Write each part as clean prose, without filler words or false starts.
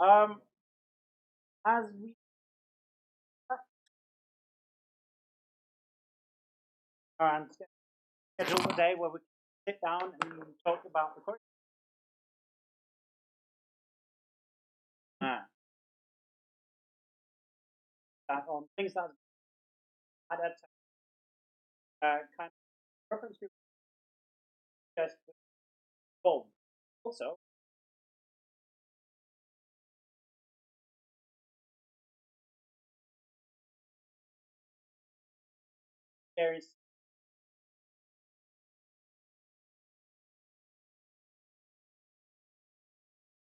As we and schedule a day where we sit down and talk about the course. Uh, that on things that at kind of reference group just involved. Also, there is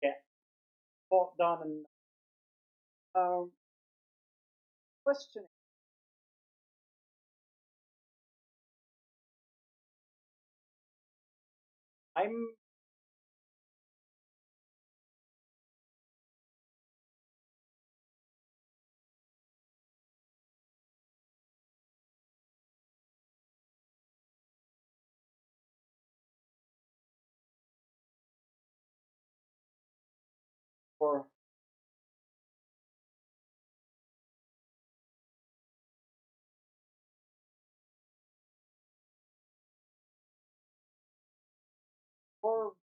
yeah, thought done and questioning. I'm for for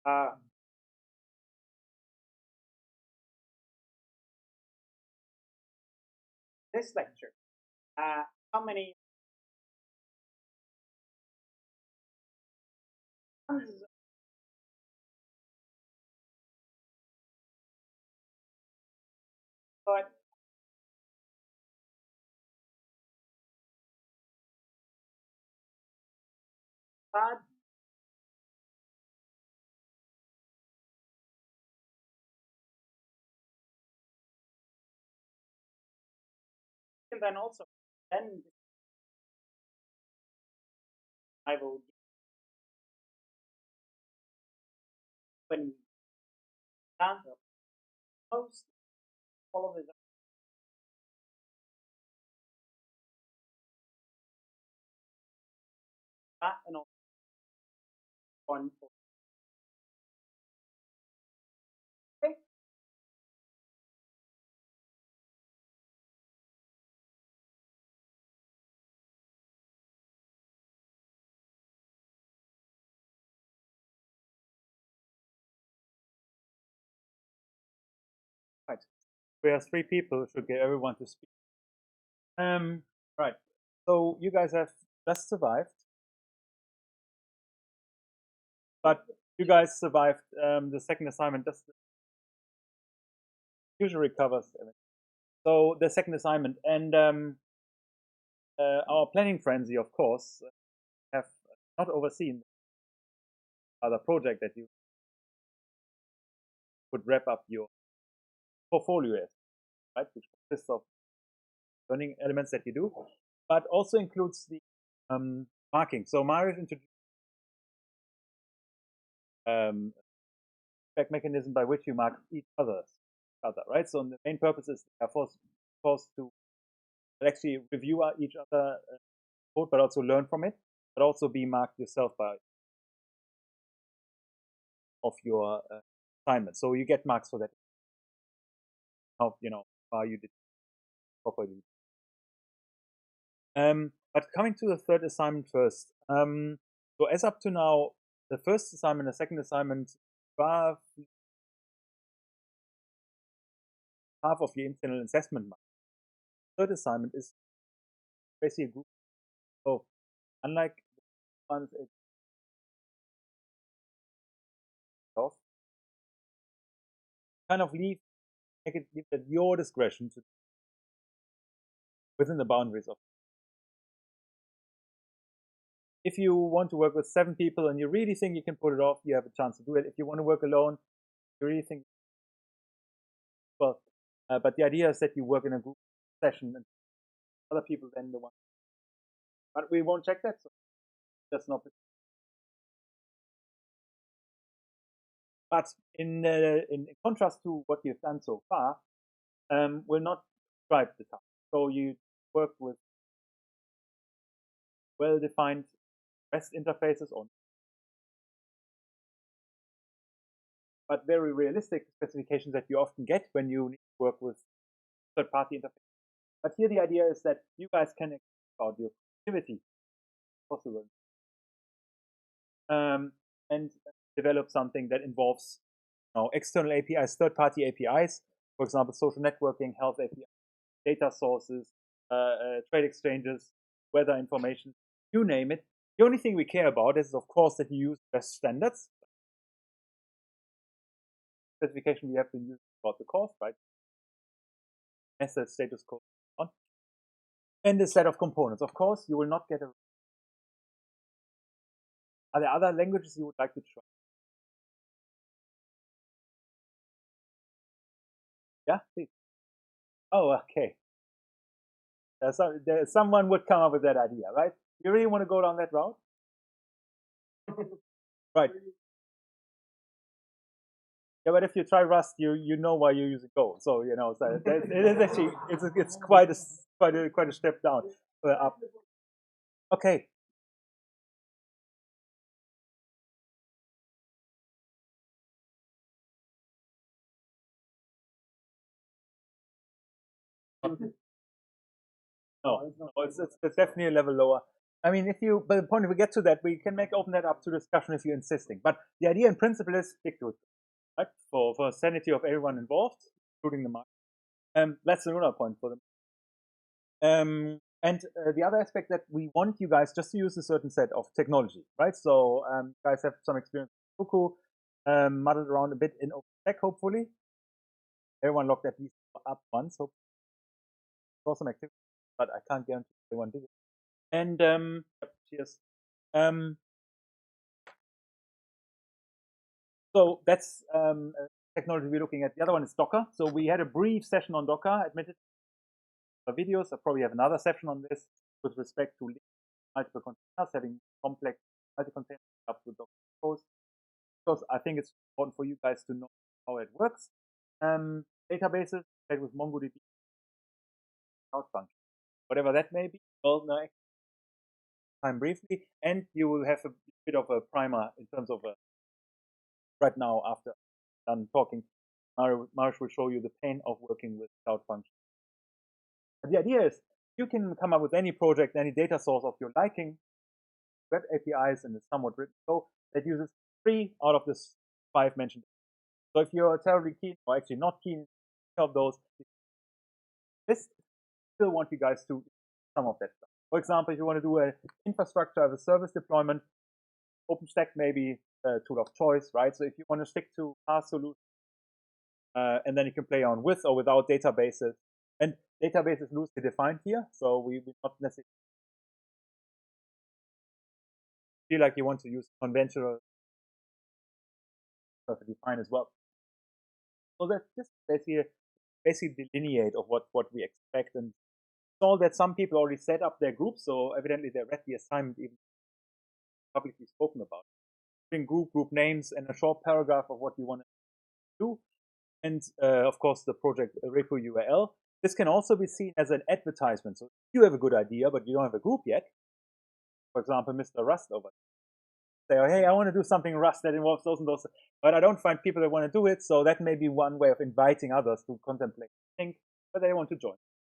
uh, this lecture. How many times? But that and then also then I will when we stand up post all of this that and also one. Okay, right. We are three people. Should get everyone to speak. Right. So you guys have just survived, but you guys survived the second assignment. Just usually covers everything. So the second assignment and our planning frenzy, of course, have not overseen other project that you could wrap up your portfolio as, right, which consists of learning elements that you do, but also includes the marking. So Marius introduced feedback mechanism by which you mark each other, right? So the main purpose is they are forced to actually review each other code, but also learn from it, but also be marked yourself by of your assignment. So you get marks for that. How how you did properly. But coming to the third assignment first. So as up to now, the first assignment, the second assignment, half of your internal assessment mark. Third assignment is basically a group. So unlike the ones itself, kind of leave it at your discretion to within the boundaries of. If you want to work with 7 people and you really think you can put it off, you have a chance to do it. If you want to work alone, you really think well. But the idea is that you work in a group session and other people then the one. But we won't check that, so that's not. but in contrast to what you've done so far, will not describe the task. So you work with well-defined REST interfaces on, but very realistic specifications that you often get when you need to work with third-party interfaces. But here the idea is that you guys can explore about your creativity possible, and develop something that involves external APIs, third-party APIs, for example, social networking, health APIs, data sources, trade exchanges, weather information, you name it. The only thing we care about is, of course, that you use best standards. Specification we have been using about the course, right? Method, status code, on. And a set of components. Of course, you will not get a. Are there other languages you would like to try? Yeah, please. Oh, okay. Someone would come up with that idea, right? You really want to go down that route? Right. Yeah, but if you try Rust, you know why you're using Go. So so it is actually it's quite a step down up. Okay. No, it's definitely a level lower. I mean, by the point if we get to that, we can open that up to discussion if you're insisting. But the idea in principle is stick to it, right? For sanity of everyone involved, including the market. That's another point for them. And the other aspect that we want you guys just to use a certain set of technology, right? So you guys have some experience with Cuckoo, muddled around a bit in OpenStack, hopefully. Everyone logged at least up once, so saw some activity, but I can't guarantee everyone did it. And cheers. So that's technology we're looking at. The other one is Docker. So we had a brief session on Docker, admitted videos. I probably have another session on this with respect to multiple containers, having complex multi-containers up to Docker compose. Because I think it's important for you guys to know how it works. Databases, played with MongoDB, cloud function, whatever that may be. Well, no, time briefly, and you will have a bit of a primer in terms of right now after done talking. Marish will show you the pain of working with cloud functions. But the idea is you can come up with any project, any data source of your liking, web APIs, and it's somewhat written so that uses 3 out of the 5 mentioned. So if you're terribly keen, or actually not keen of those, this still want you guys to some of that stuff. For example, if you want to do an infrastructure as a service deployment, OpenStack may be a tool of choice, right? So if you want to stick to PaaS solutions, and then you can play on with or without databases. And databases loosely defined here, so we not necessarily feel like you want to use conventional perfectly fine as well. So that's just basically delineate of what we expect, and saw that some people already set up their groups, so evidently they read the assignment even publicly spoken about. Group names and a short paragraph of what you want to do, and of course the project repo URL. This can also be seen as an advertisement. So if you have a good idea, but you don't have a group yet, for example, Mr. Rust over say, oh, hey, I want to do something Rust that involves those and those, but I don't find people that want to do it. So that may be one way of inviting others to contemplate, think, but they want to join.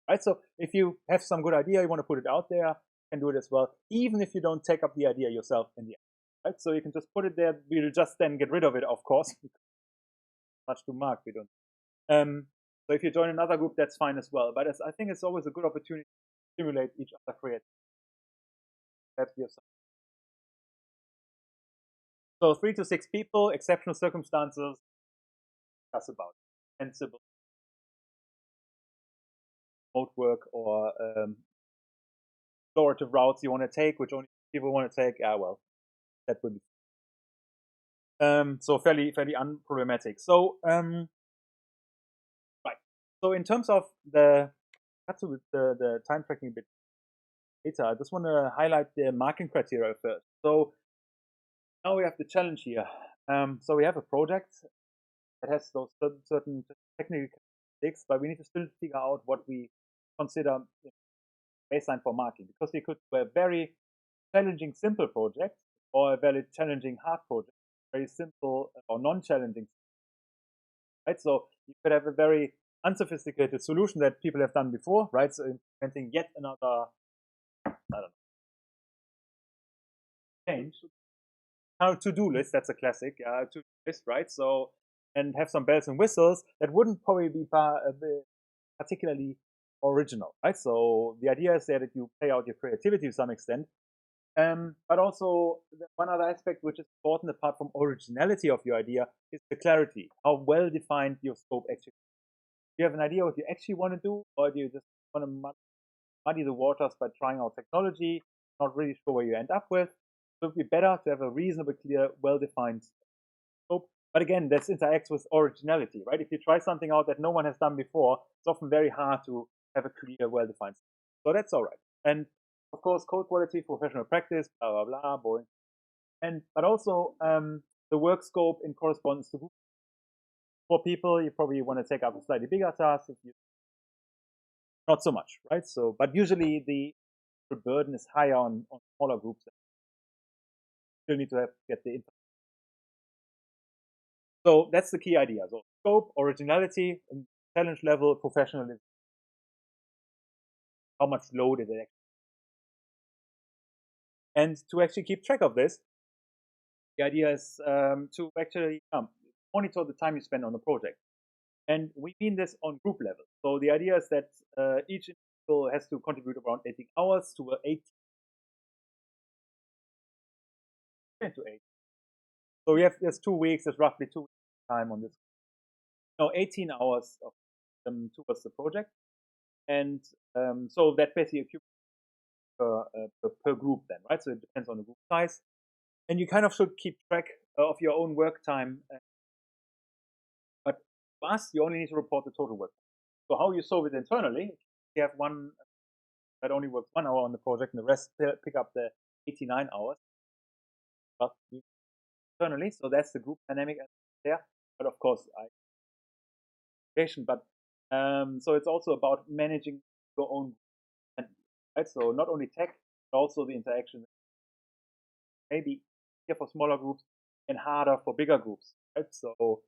Right? So if you have some good idea, you want to put it out there, you can do it as well, even if you don't take up the idea yourself in the end. Right? So you can just put it there. We'll just then get rid of it, of course. Much to mark, we don't. So if you join another group, that's fine as well. But I think it's always a good opportunity to stimulate each other creativity. Perhaps you have some. So 3 to 6 people, exceptional circumstances, discuss about it. Sensible remote work or explorative routes you want to take, which only people want to take. Well, that would be so fairly unproblematic. So right. So in terms of the time tracking bit later, I just want to highlight the marking criteria first. So now we have the challenge here. So we have a project that has those certain technical characteristics, but we need to still figure out what we consider baseline for marking, because we could do a very challenging simple project or a very challenging hard project, very simple or non-challenging, right? So you could have a very unsophisticated solution that people have done before, right? So implementing yet another, I don't know, change. Now to-do list, that's a classic to-do list, right? So, and have some bells and whistles that wouldn't probably be particularly original, right? So the idea is there that you play out your creativity to some extent. But also one other aspect which is important apart from originality of your idea is the clarity, how well defined your scope actually is. Do you have an idea what you actually want to do, or do you just want to muddy the waters by trying out technology, not really sure where you end up with? So it would be better to have a reasonably clear, well-defined scope. But again, this interacts with originality, right? If you try something out that no one has done before, it's often very hard to have a clear, well-defined scope. So that's all right. And of course, code quality, professional practice, blah, blah, blah, boring. But also the work scope in correspondence to group. For people, you probably want to take up a slightly bigger task. If you not so much, right? So, but usually the burden is higher on smaller groups. You still need to get the input. So that's the key idea. So scope, originality, and challenge level, professionalism. How much load is it actually? And to actually keep track of this, the idea is to actually monitor the time you spend on the project. And we mean this on group level. So the idea is that each individual has to contribute around 18 hours to 8 to 8. So we have there's 2 weeks, there's roughly 2 weeks time on this. No, 18 hours of towards the project. And so that basically accumulates per group then, right? So it depends on the group size. And you kind of should keep track of your own work time. But for us, you only need to report the total work. So how you solve it internally, you have one that only works 1 hour on the project and the rest pick up the 89 hours. But internally, so that's the group dynamic there. But of course, but so it's also about managing your own, right? So not only tech, but also the interaction. Maybe here for smaller groups and harder for bigger groups, right? So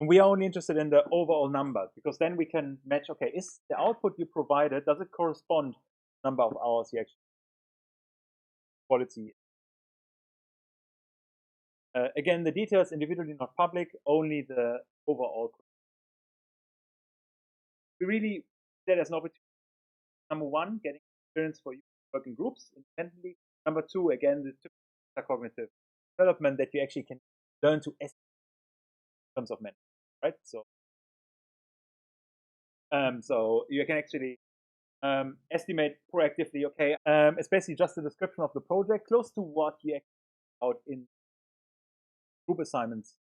we are only interested in the overall number, because then we can match, okay, is the output you provided, does it correspond to the number of hours you actually quality? Again, the details individually not public, only the overall. We really that as an opportunity. Number one, getting experience for you working groups independently. Number two, again, the cognitive development that you actually can learn to estimate in terms of management, right? So you can actually estimate proactively. Okay, it's basically just a description of the project, close to what you actually out in group assignments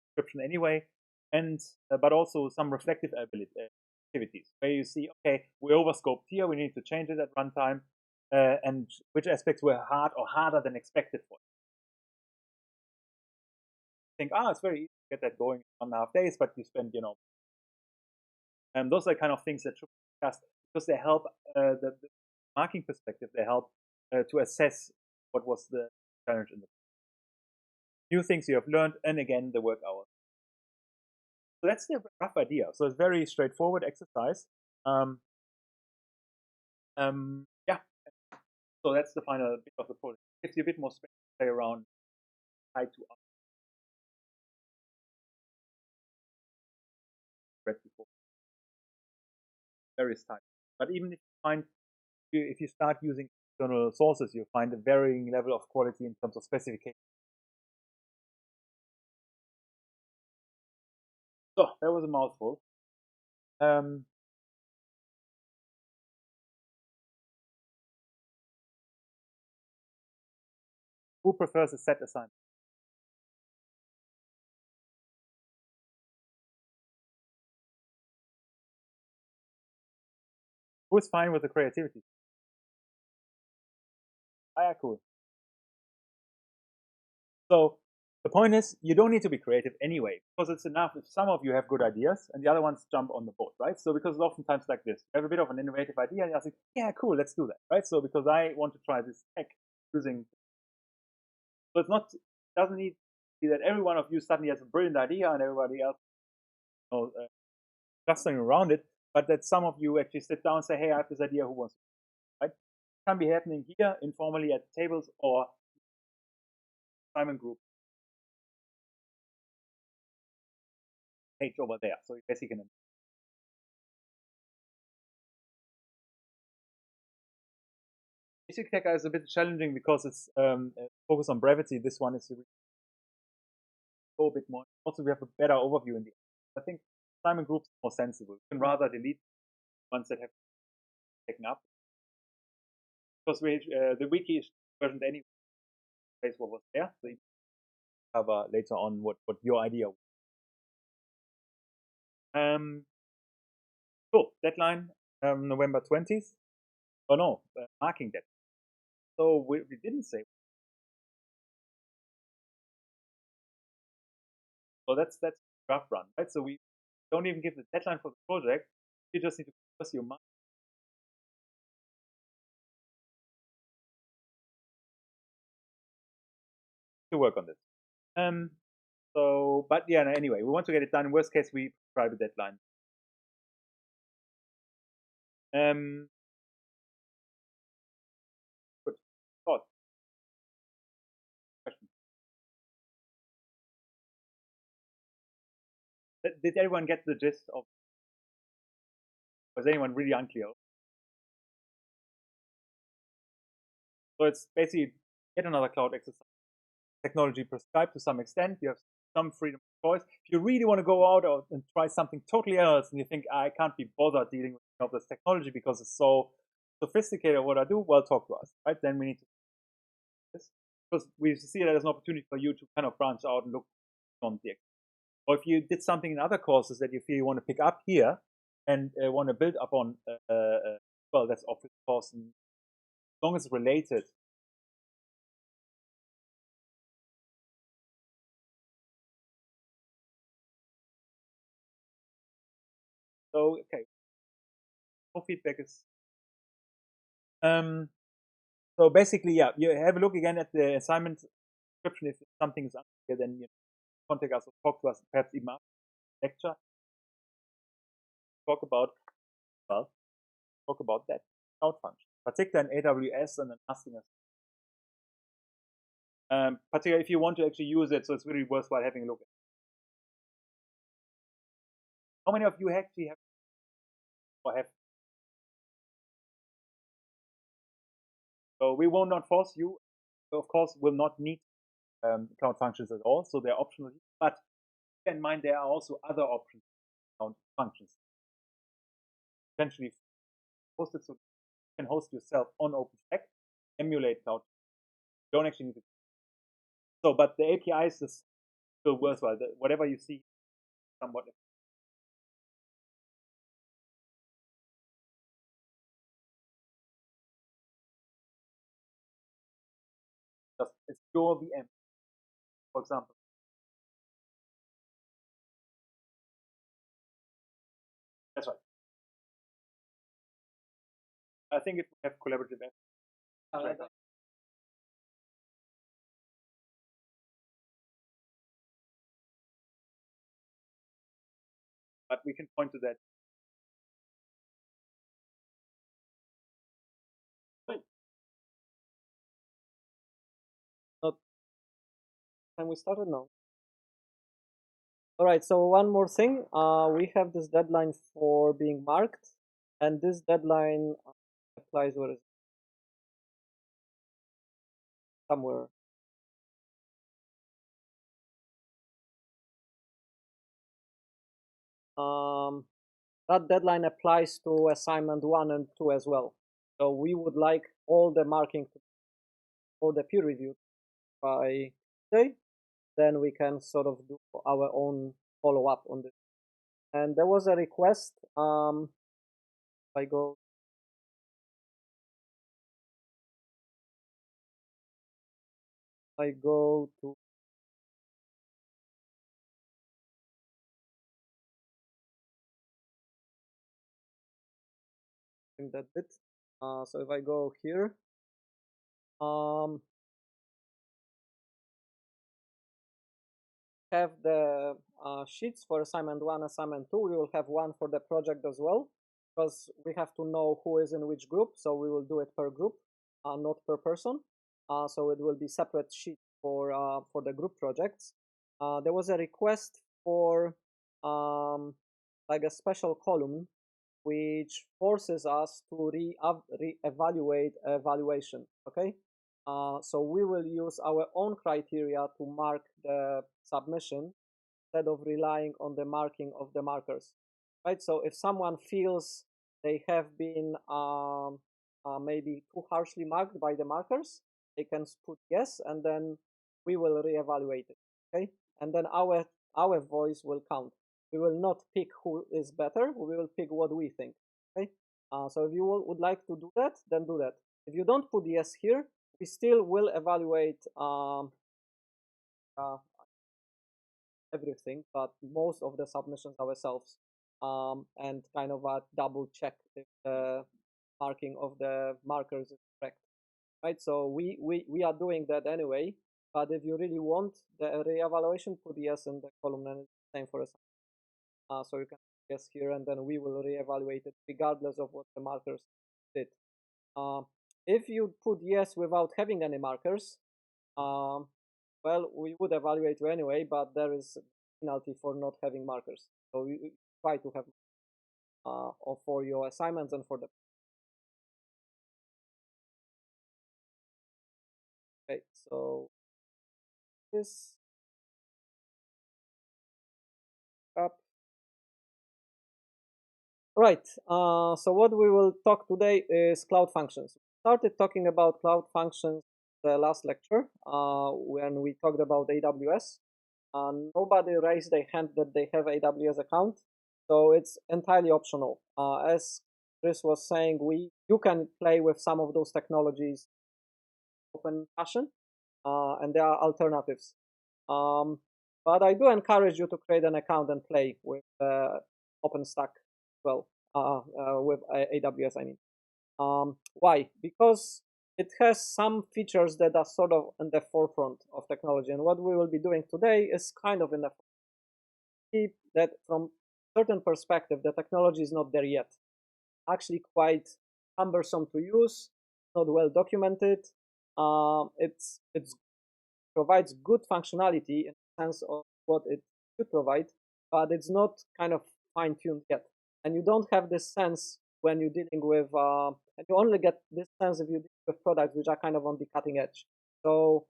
description anyway, and but also some reflective activities where you see, okay, we overscoped here, we need to change it at runtime, and which aspects were hard or harder than expected for you. Think, it's very easy to get that going in 1.5 days, but you spend, and those are kind of things that should be discussed, because they help the marking perspective. They help to assess what was the challenge in the new things you have learned, and again the work hours. So that's the rough idea. So it's very straightforward exercise. Yeah. So that's the final bit of the project. It gives you a bit more space to play around, try to read before various types. But even if you start using external sources, you find a varying level of quality in terms of specification. So that was a mouthful. Who prefers a set assignment? Who's fine with the creativity? Ah, yeah, cool. So The point is, you don't need to be creative anyway, because it's enough if some of you have good ideas and the other ones jump on the boat, right? So because it's oftentimes like this, you have a bit of an innovative idea and you're like, yeah, cool, let's do that, right? So because I want to try this tech using, so it's not, doesn't need to be that every one of you suddenly has a brilliant idea and everybody else, you know, clustering around it, but that some of you actually sit down and say, hey, I have this idea, who wants to, right? It can be happening here informally at tables or Simon group page over there. So you basically can. Basic tech is a bit challenging because it's focused on brevity. This one is go a bit more. Also, we have a better overview in the. I think Simon groups are more sensible. You can rather delete ones that have taken up because the wiki is versioned anyway. What was there, so you cover later on what your idea was. Cool. Deadline November 20th. Oh no, marking that. So we didn't say. So that's draft run, right? So we don't even give the deadline for the project. You just need to press your mark to work on this. So, but yeah, no, anyway, we want to get it done. In worst case, we prescribe a deadline. Good. Thought. Question. Did everyone get the gist of? Was anyone really unclear? So it's basically yet another cloud exercise. Technology prescribed to some extent. You have some freedom of choice. If you really want to go out and try something totally else, and you think I can't be bothered dealing with this technology because it's so sophisticated what I do, well, talk to us, right? Then we need to do this because we see that as an opportunity for you to kind of branch out and look on the. Or if you did something in other courses that you feel you want to pick up here and want to build upon, well, that's obviously course, and as long as it's related. So okay, no feedback is. Um, so basically, yeah, you have a look again at the assignment description. If something is unclear, then you contact us or talk to us, perhaps even after the lecture. Talk about, well, talk about that cloud function, particularly in AWS and then asking us. Particularly if you want to actually use it, so it's really worthwhile having a look at. How many of you actually have or have? So we will not force you. Of course, will not need cloud functions at all, so they're optional. But keep in mind there are also other options cloud functions. Essentially, hosted so you can host yourself on OpenStack, emulate cloud. You don't actually need to. So, but the APIs is still worthwhile. Whatever you see, somewhat. Just it's pure VM, for example. That's right. I think if we have collaborative apps, right, but we can point to that. Fine. Not time we started now. All right. So one more thing. We have this deadline for being marked, and this deadline applies where is it? Somewhere. Um, that deadline applies to assignment 1 and 2 as well. So we would like all the marking for the peer review by today. Then we can sort of do our own follow up on this. And there was a request. If I go to in that bit. So if I go here, have the sheets for assignment 1, assignment 2. We will have one for the project as well, because we have to know who is in which group. So we will do it per group, not per person. So it will be separate sheet for the group projects. There was a request for like a special column which forces us to re-evaluate evaluation. Okay, so we will use our own criteria to mark the submission instead of relying on the marking of the markers, right? So if someone feels they have been maybe too harshly marked by the markers, they can put yes, and then we will reevaluate it. Okay, and then our voice will count. We will not pick who is better. We will pick what we think. Okay, so if you would like to do that, then do that. If you don't put yes here, we still will evaluate uh, everything, but most of the submissions ourselves, and kind of double check if the marking of the markers is correct, right? So we are doing that anyway, but if you really want the re-evaluation, put yes in the column, and it's the same for us. So you can yes here, and then we will re-evaluate it regardless of what the markers did. If you put yes without having any markers, well, we would evaluate you anyway, but there is a penalty for not having markers. So you try to have or for your assignments and for the. Okay, so this up. Right. So what we will talk today is cloud functions. We started talking about cloud functions the last lecture when we talked about AWS. Nobody raised their hand that they have AWS account, so it's entirely optional. As Chris was saying, you can play with some of those technologies open fashion, and there are alternatives. But I do encourage you to create an account and play with OpenStack as well, with AWS, I mean. Why? Because it has some features that are sort of in the forefront of technology, and what we will be doing today is kind of in the that from certain perspective, the technology is not there yet. Actually, quite cumbersome to use, not well documented. It's provides good functionality in the sense of what it should provide, but it's not kind of fine tuned yet. And you don't have this sense when you're dealing with, and you only get this sense if you deal with products which are kind of on the cutting edge. So,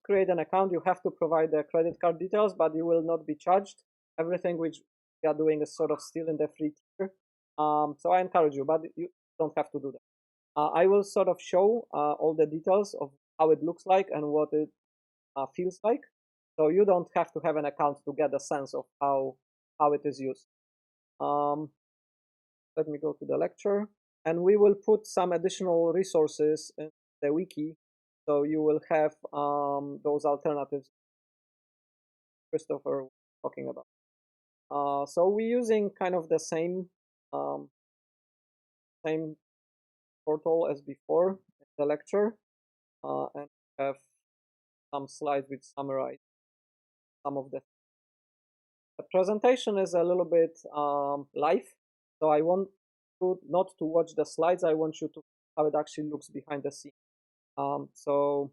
create an account. You have to provide the credit card details, but you will not be charged. Everything which we are doing is sort of still in the free tier. So I encourage you, but you don't have to do that. I will sort of show all the details of how it looks like and what it feels like. So you don't have to have an account to get a sense of how it is used. Let me go to the lecture, and we will put some additional resources in the wiki, so you will have those alternatives Christopher was talking about. So we're using kind of the same portal as before in the lecture, and have some slides which summarize some of the presentation is a little bit live, so I want you not to watch the slides. I want you to how it actually looks behind the scene. So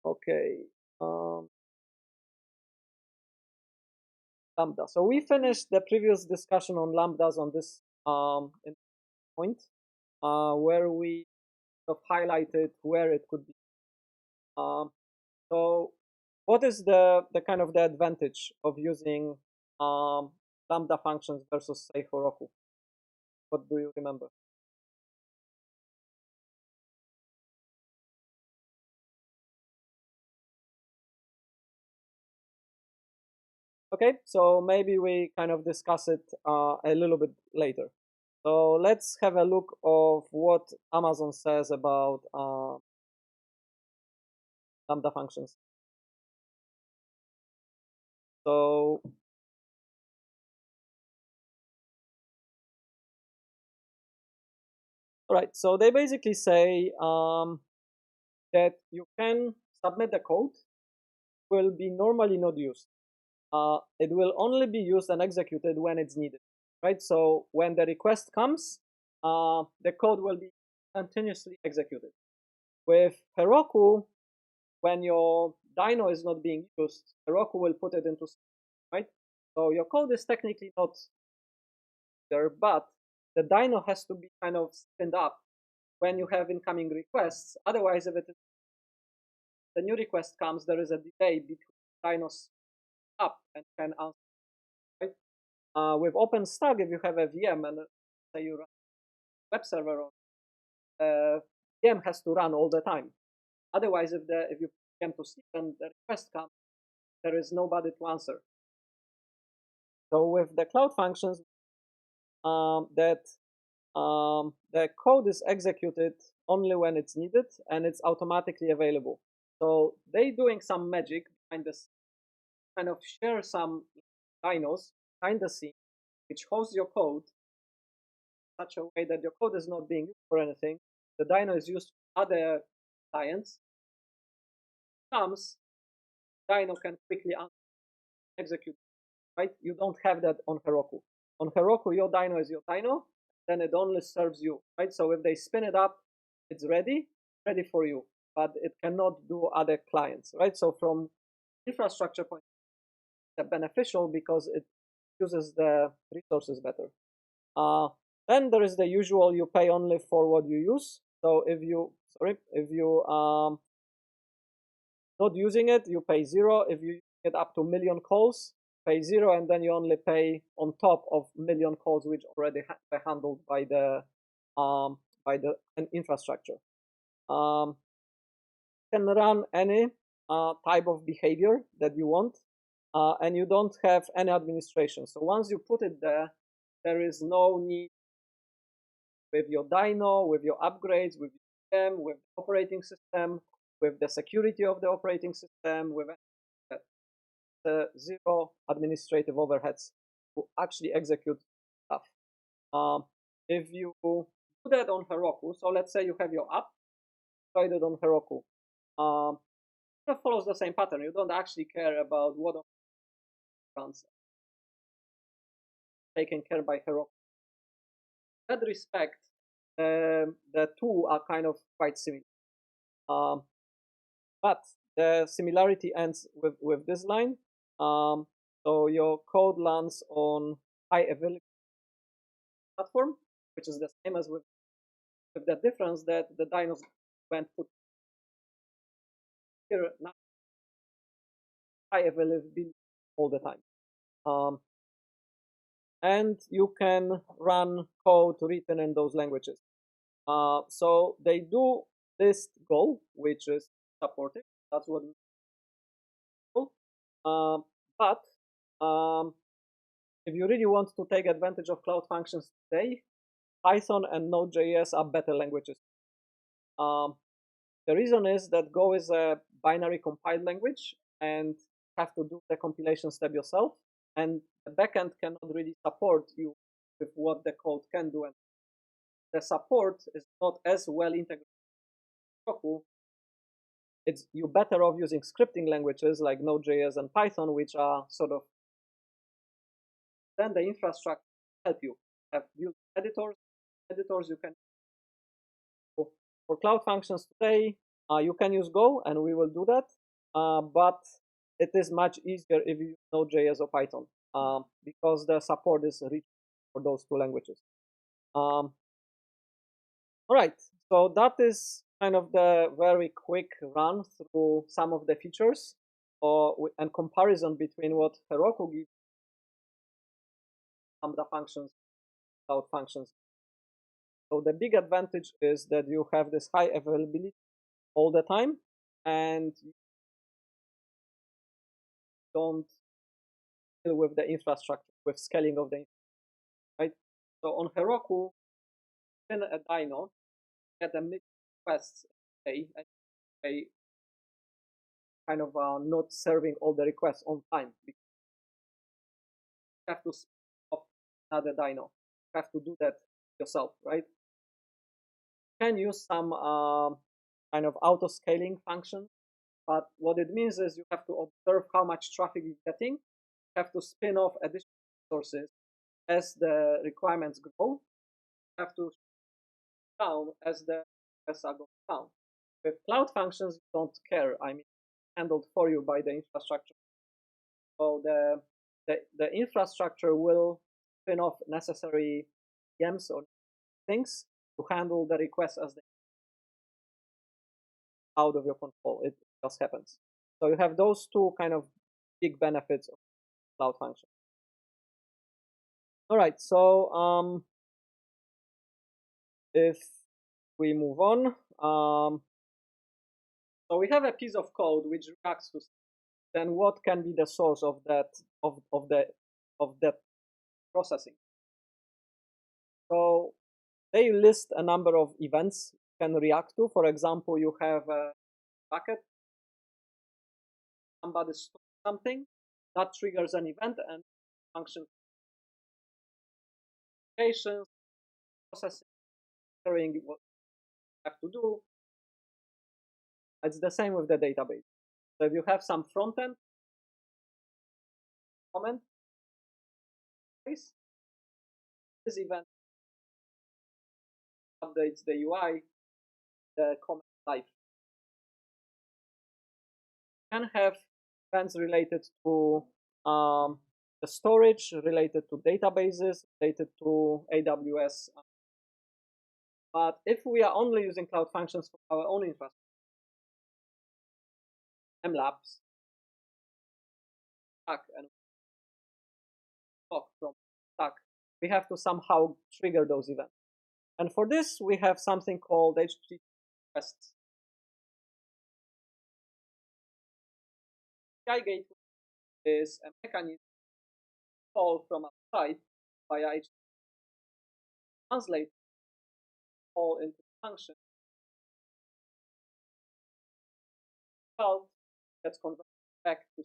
okay, Lambda. So we finished the previous discussion on Lambdas on this point, where we have highlighted where it could be. So what is the kind of the advantage of using Lambda functions versus say Heroku? What do you remember? Okay, so maybe we kind of discuss it a little bit later. So let's have a look of what Amazon says about Lambda functions. So Right, so they basically say that you can submit the code, will be normally not used. It will only be used and executed when it's needed, right? So when the request comes, the code will be continuously executed. With Heroku, when your dyno is not being used, Heroku will put it into, right? So your code is technically not there, but the dyno has to be kind of spinned up when you have incoming requests. Otherwise, if the new request comes, there is a delay between dynos up and can answer. Right? With OpenStack, if you have a VM and say you run a web server, VM has to run all the time. Otherwise, if you come to sleep and the request comes, there is nobody to answer. So with the cloud functions, the code is executed only when it's needed and it's automatically available. So they doing some magic behind this, kind of share some dynos behind the scene, which hosts your code in such a way that your code is not being used for anything. The dyno is used for other clients. Comes, dyno can quickly execute, right? You don't have that on Heroku. On Heroku, your dyno is your dyno, then it only serves you, right? So if they spin it up, it's ready for you, but it cannot do other clients, right? So from infrastructure point, it's beneficial because it uses the resources better. Then there is the usual, you pay only for what you use. So if you not using it, you pay 0. If you get up to 1 million calls, pay 0, and then you only pay on top of 1 million calls which already handled by the infrastructure. You can run any type of behavior that you want, and you don't have any administration. So once you put it there, there is no need with your dyno, with your upgrades, with them, with the operating system, with the security of the operating system, with the 0 administrative overheads to actually execute stuff. If you do that on Heroku, so let's say you have your app deployed on Heroku, it follows the same pattern. You don't actually care about what runs taken care by Heroku. In that respect, the two are kind of quite similar. But the similarity ends with this line. So your code lands on high availability platform, which is the same as with the difference that the dynos went put here now high availability all the time. And you can run code written in those languages. So they do list Go, which is supported. That's what. But if you really want to take advantage of cloud functions today, Python and Node.js are better languages. The reason is that Go is a binary compiled language and you have to do the compilation step yourself, and the backend cannot really support you with what the code can do. And the support is not as well integrated. It's you better off using scripting languages like Node.js and Python, which are sort of then the infrastructure help you have built editors you can. For cloud functions today, you can use Go, and we will do that. But it is much easier if you use Node.js or Python because the support is rich for those two languages. All right, so that is kind of the very quick run through some of the features and comparison between what Heroku gives, Lambda functions, cloud functions. So the big advantage is that you have this high availability all the time, and you don't deal with the infrastructure, with scaling of the infrastructure, right? So on Heroku, in a dyno, get a million requests a day, and they kind of not serving all the requests on time. You have to spin off another dyno. You have to do that yourself, right? can use some kind of auto-scaling function, but what it means is you have to observe how much traffic you're getting, you have to spin off additional resources as the requirements grow, you have to down as the requests are going down. With cloud functions, you don't care. I mean, handled for you by the infrastructure. So the infrastructure will spin off necessary VMs or things to handle the requests as they out of your control. It just happens. So you have those two kind of big benefits of cloud function. All right, so if we move on, so we have a piece of code which reacts to. Then what can be the source of that of that processing? So they list a number of events you can react to. For example, you have a bucket, somebody stores something, that triggers an event and function applications, processing, what you have to do. It's the same with the database. So if you have some front end comment, this event updates the UI, the comment live. You can have events related to the storage, related to databases, related to AWS. But if we are only using cloud functions for our own infrastructure, MLabs, Stack, and talk from Stack, we have to somehow trigger those events. And for this, we have something called HTTP requests. API gateway is a mechanism call from outside via HTTP, translate call into function, result gets converted back to.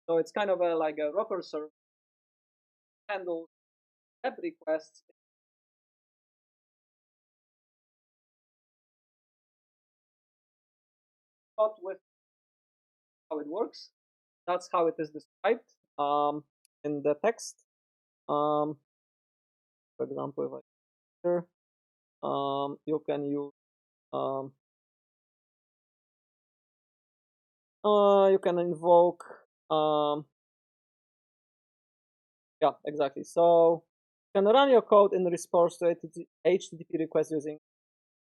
So it's kind of like a rocker server handles web requests. But with how it works, that's how it is described in the text. For example, if I here, you can use you can invoke yeah, exactly. So you can run your code in response to HTTP request using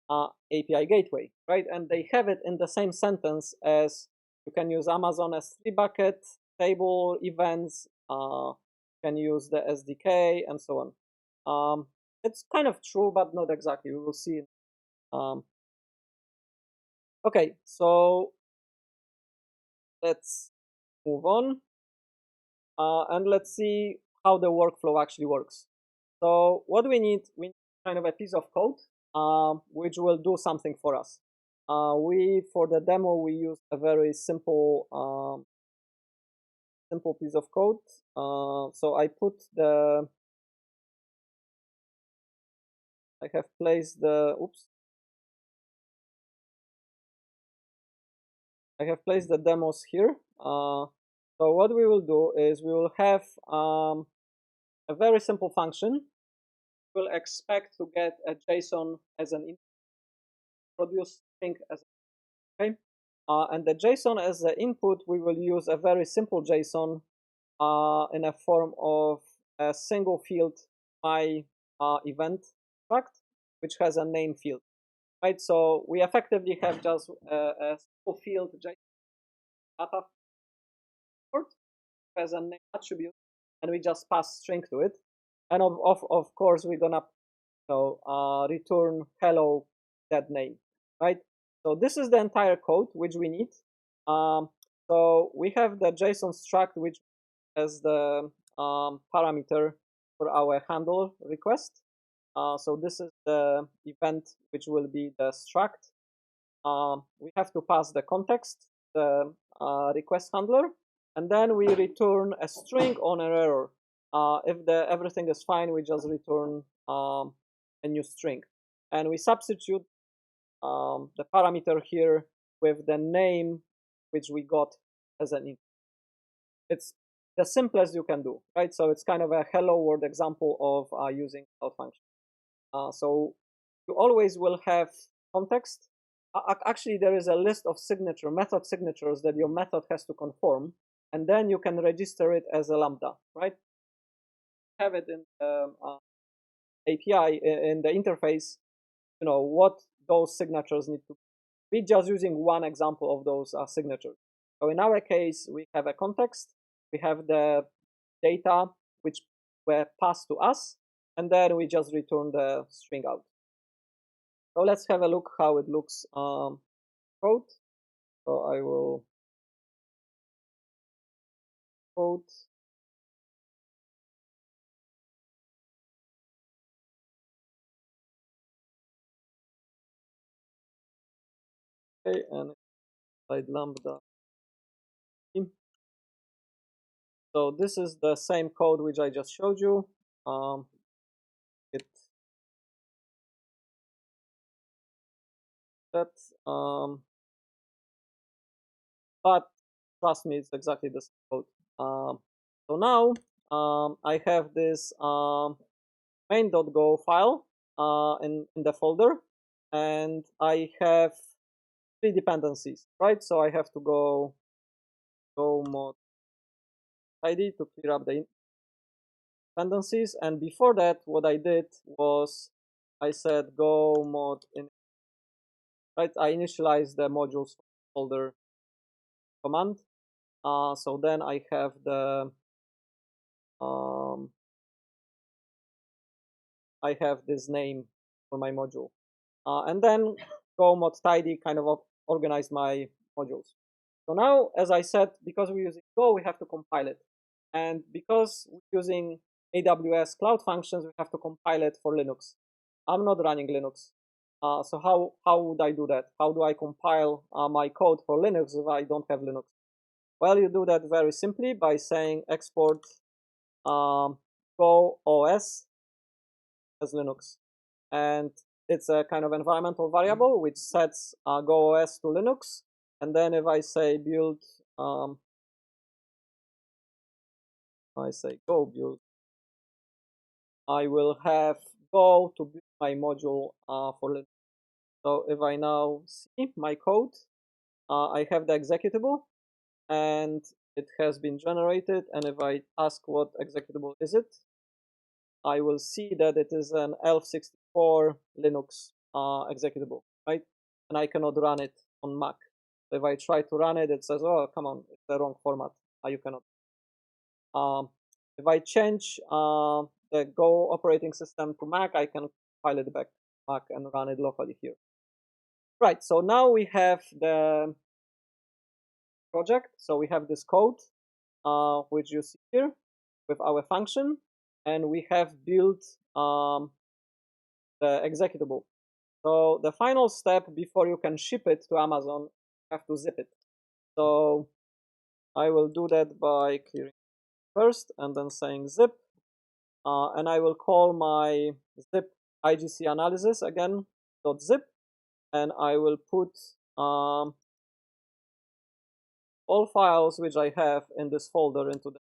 API gateway, right? And they have it in the same sentence as you can use Amazon S3 bucket, table, events, you can use the SDK, and so on. It's kind of true, but not exactly. We will see. Okay, so let's move on, and let's see how the workflow actually works. So what we need kind of a piece of code which will do something for us. For the demo we use a very simple piece of code. So I have placed the I have placed the demos here. So what we will do is we will have a very simple function. We'll expect to get a JSON as an input, produce string as okay, and the JSON as the input. We will use a very simple JSON in a form of a single field my event struct, which has a name field, right? So we effectively have just a simple field JSON data has a name attribute, and we just pass string to it, and of course we're gonna return hello that name, right? So this is the entire code which we need. So we have the JSON struct which has the parameter for our handle request. So this is the event which will be the struct. We have to pass the context, the request handler, and then we return a string on an error. If everything is fine, we just return a new string, and we substitute the parameter here with the name which we got as an int. It's the simplest you can do, right? So it's kind of a hello world example of using cloud function. So you always will have context. Actually, there is a list of method signatures that your method has to conform, and then you can register it as a Lambda, right? Have it in the API, in the interface, what those signatures need to be. We're just using one example of those signatures. So in our case, we have a context, we have the data which were passed to us, and then we just return the string out. So let's have a look how it looks code. So I will code. Okay, and inside Lambda. So this is the same code which I just showed you. But trust me, it's exactly the same code. So now I have this main.go file in the folder, and I have 3 dependencies, right? So I have to go mod tidy to clear up the dependencies, and before that, what I did was I said go mod in, right? I initialized the modules folder command. So then I have the I have this name for my module, and then go mod tidy kind of organize my modules. So now, as I said, because we're using Go, we have to compile it, and because we're using AWS Cloud Functions, we have to compile it for Linux. I'm not running Linux, so how would I do that? How do I compile my code for Linux if I don't have Linux? Well, you do that very simply by saying export Go OS as Linux, and it's a kind of environmental variable which sets Go OS to Linux. And then if I say build, I say go build, I will have Go to build my module for Linux. So if I now see my code, I have the executable, and it has been generated. And if I ask what executable is it, I will see that it is an ELF64 Linux executable, right? And I cannot run it on Mac. So if I try to run it, it says, oh, come on, it's the wrong format. You cannot. If I change the Go operating system to Mac, I can file it back to Mac and run it locally here. Right, so now we have the project. So we have this code, which you see here with our function, and we have built the executable. So the final step before you can ship it to Amazon, you have to zip it. So I will do that by clearing first and then saying zip, and I will call my zip IGC analysis again .zip, and I will put all files which I have in this folder into the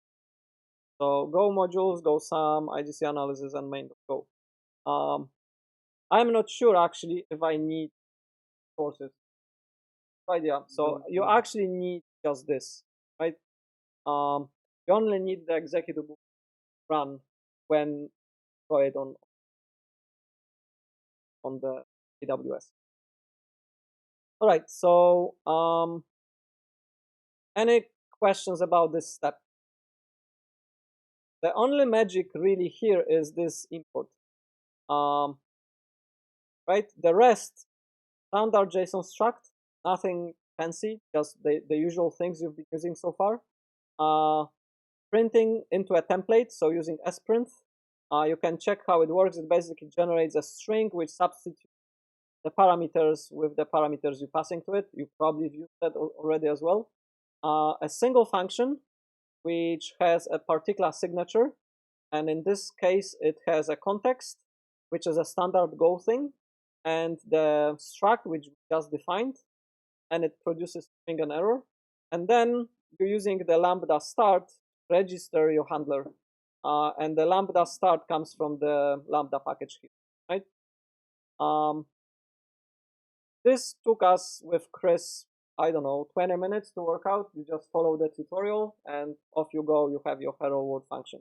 so Go modules, Go sum, IGC analysis, and main.go. I'm not sure actually if I need sources. Right, yeah. So you actually need just this, right? You only need the executable run when deployed on the AWS. All right. So any questions about this step? The only magic really here is this import. Right. The rest, standard JSON struct, nothing fancy, just the usual things you've been using so far. Printing into a template, so using sprint, you can check how it works. It basically generates a string which substitutes the parameters with the parameters you're passing to it. You probably used that already as well. A single function which has a particular signature, And in this case, it has a context, which is a standard Go thing, and the struct, which we just defined, and it produces string and error. And then you're using the lambda start register your handler. And the lambda start comes from the lambda package here, right? This took us with Chris, I don't know, 20 minutes to work out. You just follow the tutorial and off you go. You have your hello world function.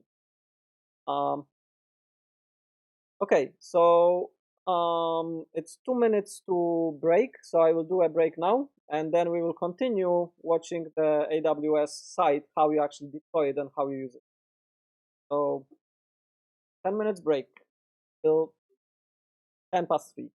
Okay, so it's 2 minutes to break. So I will do a break now, and then we will continue watching the AWS site, how you actually deploy it and how you use it. So 10 minutes break till 10 past 3.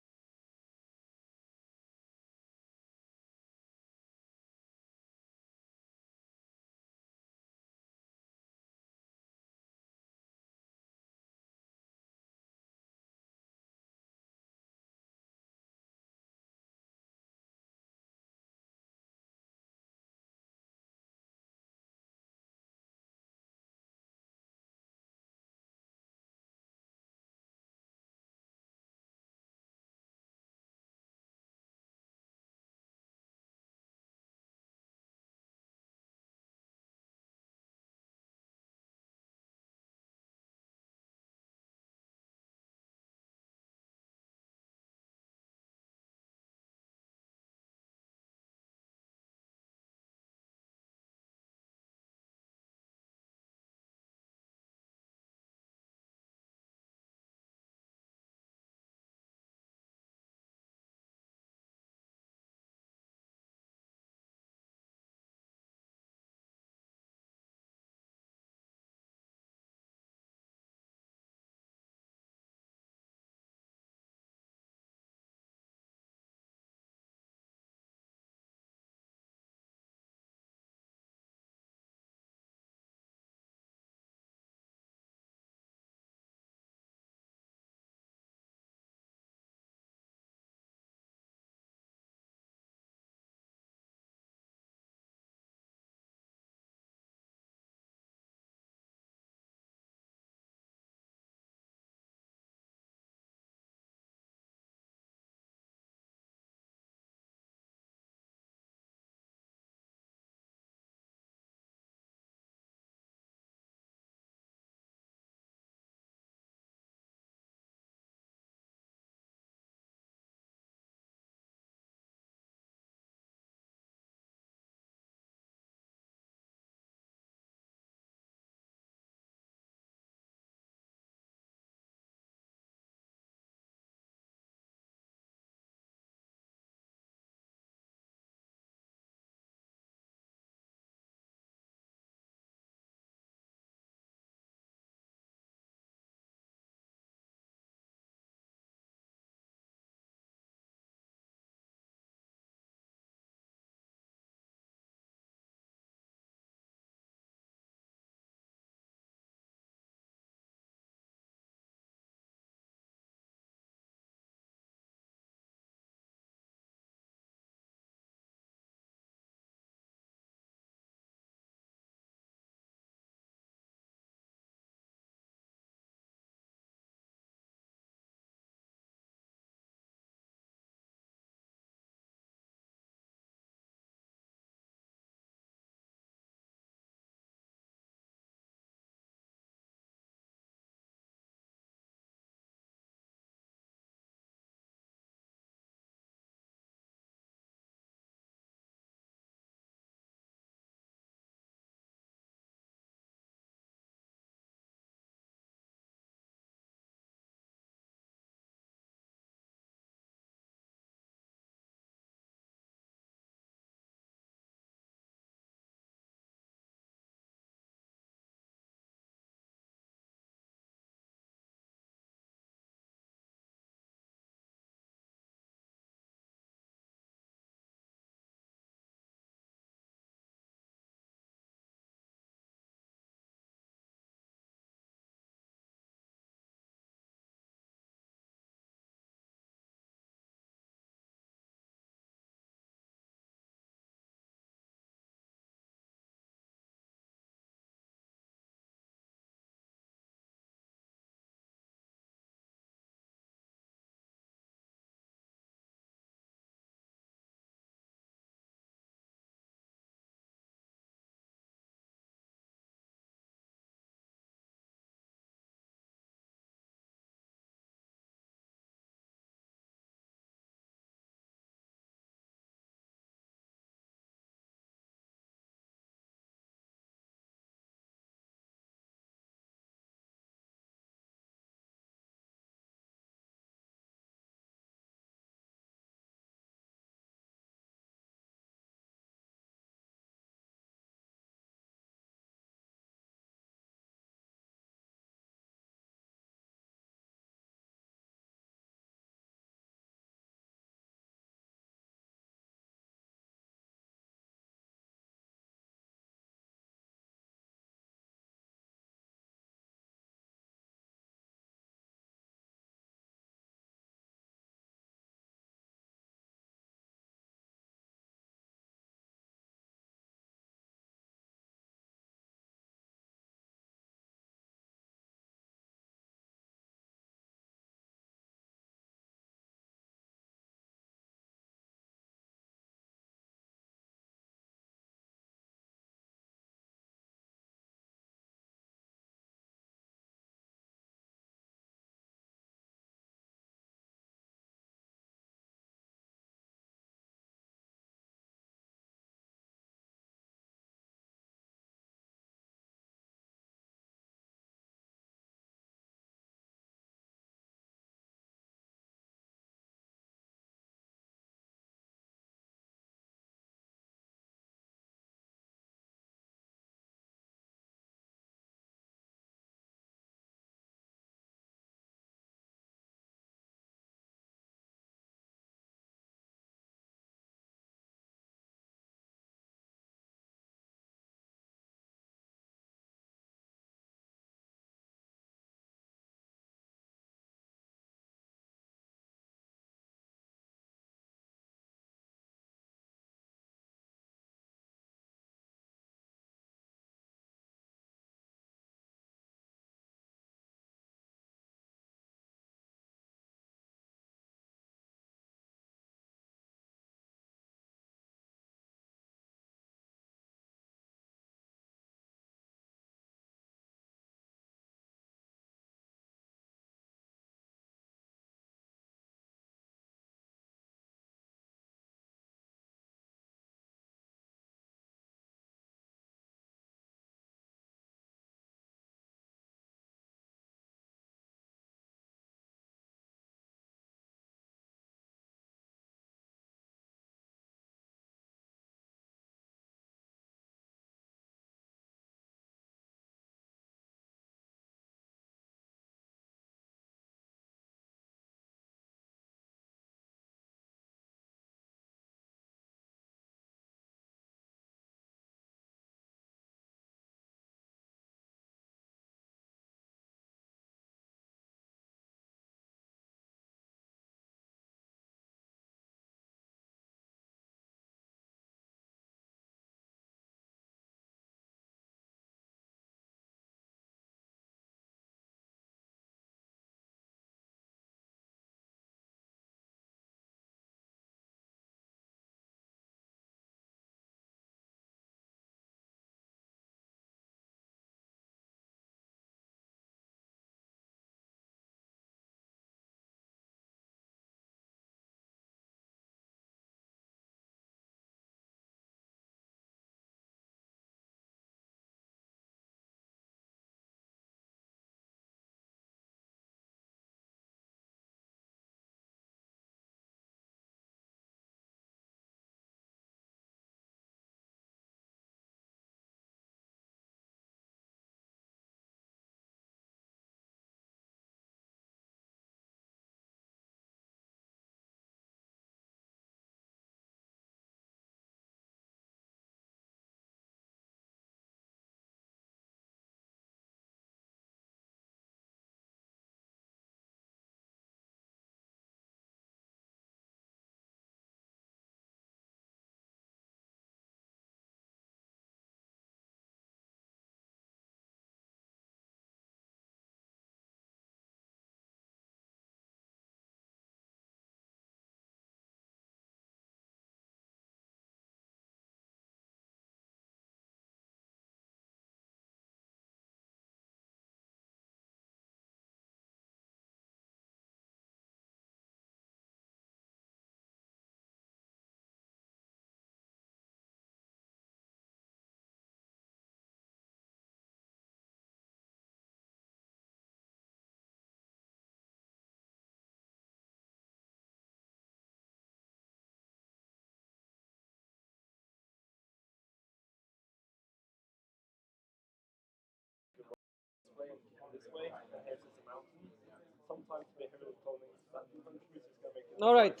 All right.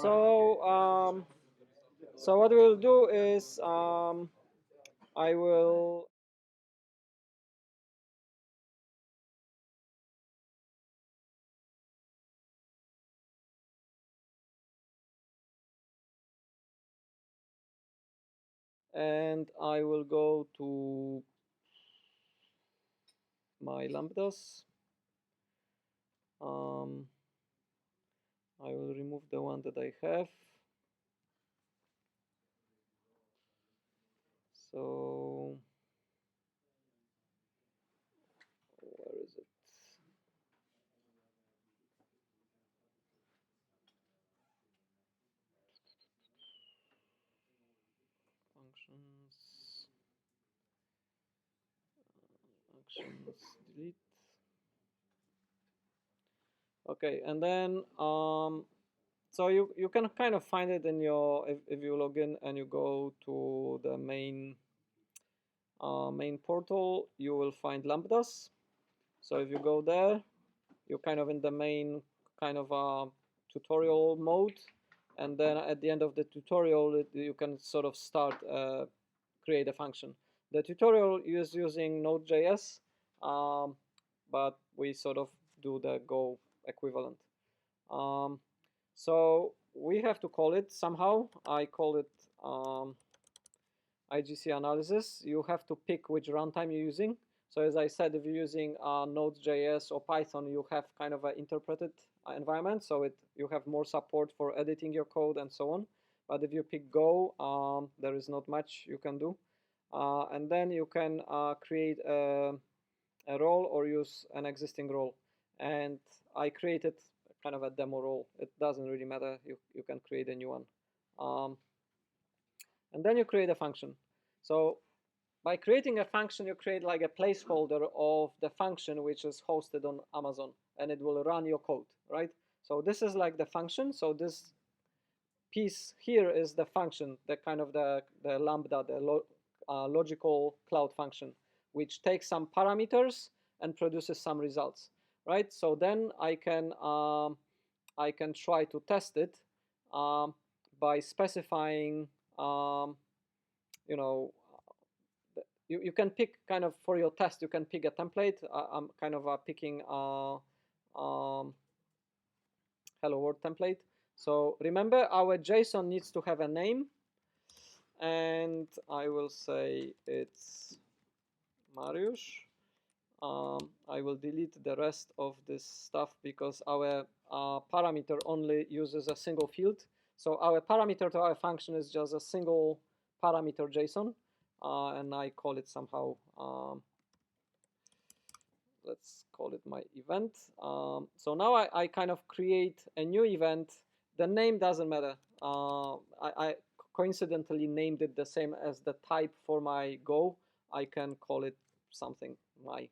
So so what we'll do is I will go to my lambdas. I will remove the one that I have. So where is it? Functions, actions, delete. Okay, and then so you can kind of find it in your if you log in and you go to the main portal, you will find lambdas. So if you go there, you're kind of in the main kind of tutorial mode, and then at the end of the tutorial you can sort of start create a function. The tutorial is using Node.js, but we sort of do the Go equivalent. So we have to call it somehow. I call it IGC analysis. You have to pick which runtime you're using. So as I said, if you're using Node.js or Python, you have kind of an interpreted environment, so you have more support for editing your code and so on. But if you pick Go, there is not much you can do. And then you can create a role or use an existing role. And I created kind of a demo role. It doesn't really matter. You can create a new one. And then you create a function. So by creating a function, you create like a placeholder of the function which is hosted on Amazon, and it will run your code, right? So this is like the function. So this piece here is the function, the kind of the Lambda, the logical cloud function, which takes some parameters and produces some results, right? So then I can try to test it by specifying, you know, you can pick kind of for your test, you can pick a template. I'm kind of picking hello world template. So remember, our JSON needs to have a name, and I will say it's Mariusz. I will delete the rest of this stuff because our parameter only uses a single field. So our parameter to our function is just a single parameter JSON, and I call it somehow, let's call it my event. So now I kind of create a new event. The name doesn't matter. I coincidentally named it the same as the type for my Go. I can call it something my.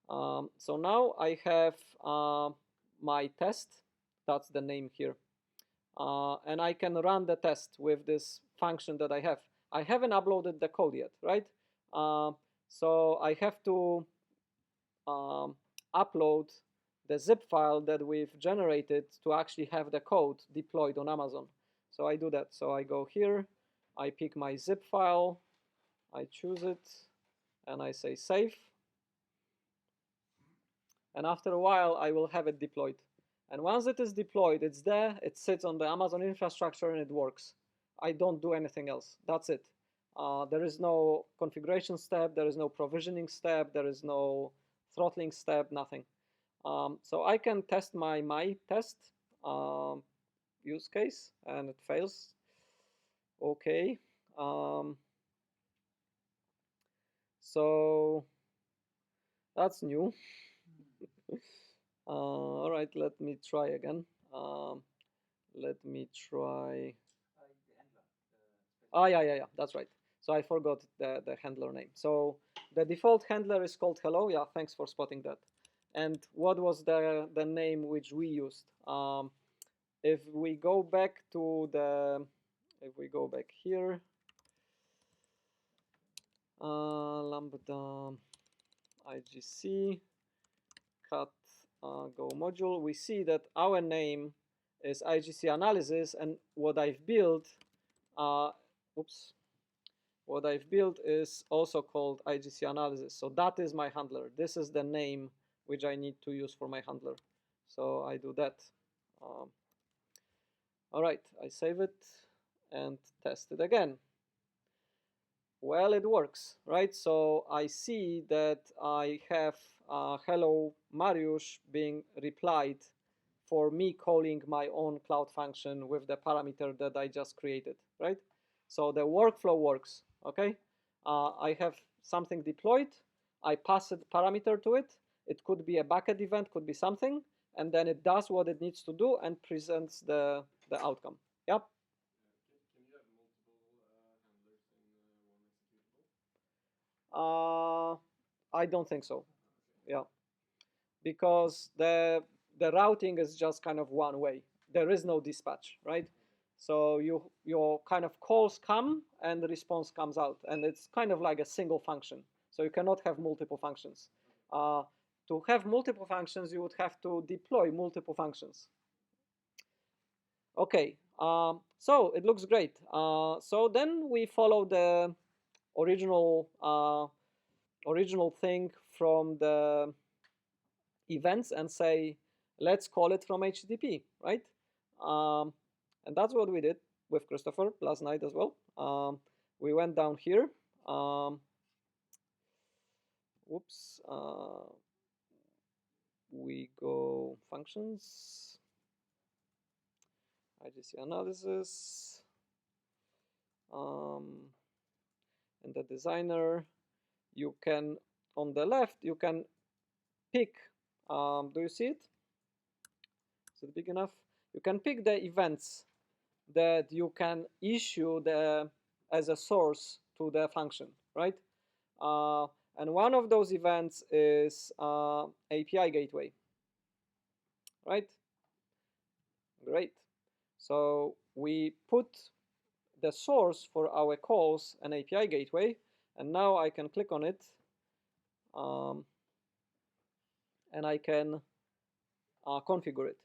So now I have my test. That's the name here. And I can run the test with this function that I have. I haven't uploaded the code yet, right? So I have to upload the zip file that we've generated to actually have the code deployed on Amazon. So I do that. So I go here, I pick my zip file, I choose it, and I say save. And after a while, I will have it deployed. And once it is deployed, it's there, it sits on the Amazon infrastructure, and it works. I don't do anything else. That's it. There is no configuration step, there is no provisioning step, there is no throttling step, nothing. So I can test my test use case, and it fails. Okay. So that's new. All right, let me try again. Let me try. Yeah, that's right. So I forgot the handler name. So the default handler is called hello. Yeah, thanks for spotting that. And what was the name which we used? If we go back to here, Lambda IGC cat go module, we see that our name is IGC analysis, and what I've built, what I've built is also called IGC analysis. So that is my handler. This is the name which I need to use for my handler. So I do that. All right, I save it and test it again. Well, it works, right? So I see that I have hello Mariusz being replied for me calling my own cloud function with the parameter that I just created, right? So the workflow works, okay? I have something deployed, I pass a parameter to it, it could be a bucket event, could be something, and then it does what it needs to do and presents the outcome. Yep. Can you have multiple handlers in one executable? I don't think so. Yeah, because the routing is just kind of one way. There is no dispatch, right? So your kind of calls come and the response comes out, and it's kind of like a single function. So you cannot have multiple functions. To have multiple functions, you would have to deploy multiple functions. Okay, so it looks great. So then we follow the original thing from the events and say, let's call it from HTTP, right? And that's what we did with Christopher last night as well. We went down here. We go functions, IGC analysis, and the designer. You can, on the left, you can pick, do you see it? Is it big enough? You can pick the events that you can issue as a source to the function, right? And one of those events is API gateway, right? Great. So we put the source for our calls an API gateway, and now I can click on it, and I can configure it.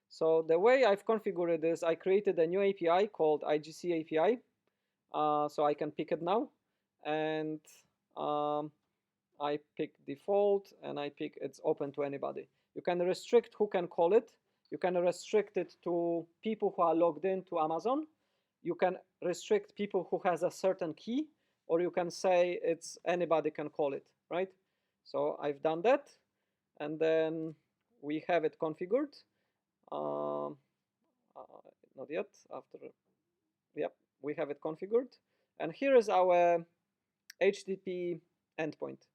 So the way I've configured this, I created a new API called IGC API. So I can pick it now, and I pick default, and I pick it's open to anybody. You can restrict who can call it. You can restrict it to people who are logged in to Amazon. You can restrict people who has a certain key, or you can say it's anybody can call it, right? So I've done that, and then we have it configured. Not yet. After, yep, we have it configured, and here is our HTTP endpoint.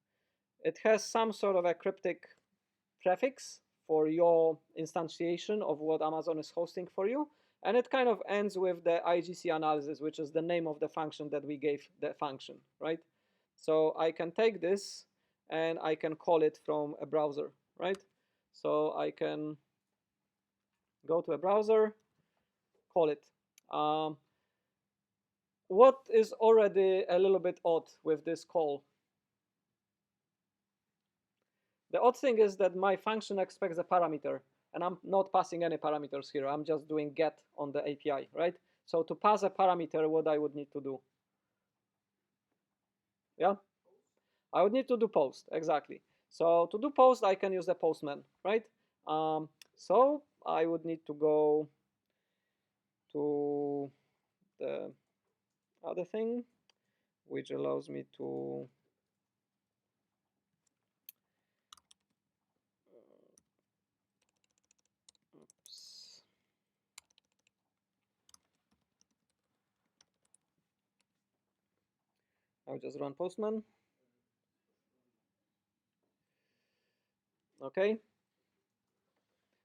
It has some sort of a cryptic prefix for your instantiation of what Amazon is hosting for you, and it kind of ends with the IGC analysis, which is the name of the function that we gave the function, right? So I can take this and I can call it from a browser, right? So I can go to a browser, call it. What is already a little bit odd with this call? The odd thing is that my function expects a parameter, and I'm not passing any parameters here. I'm just doing get on the API, right? So to pass a parameter, what I would need to do? Yeah, I would need to do post, exactly. So to do post, I can use the postman, right? So I would need to go to the other thing, which allows me to I'll just run postman. Okay.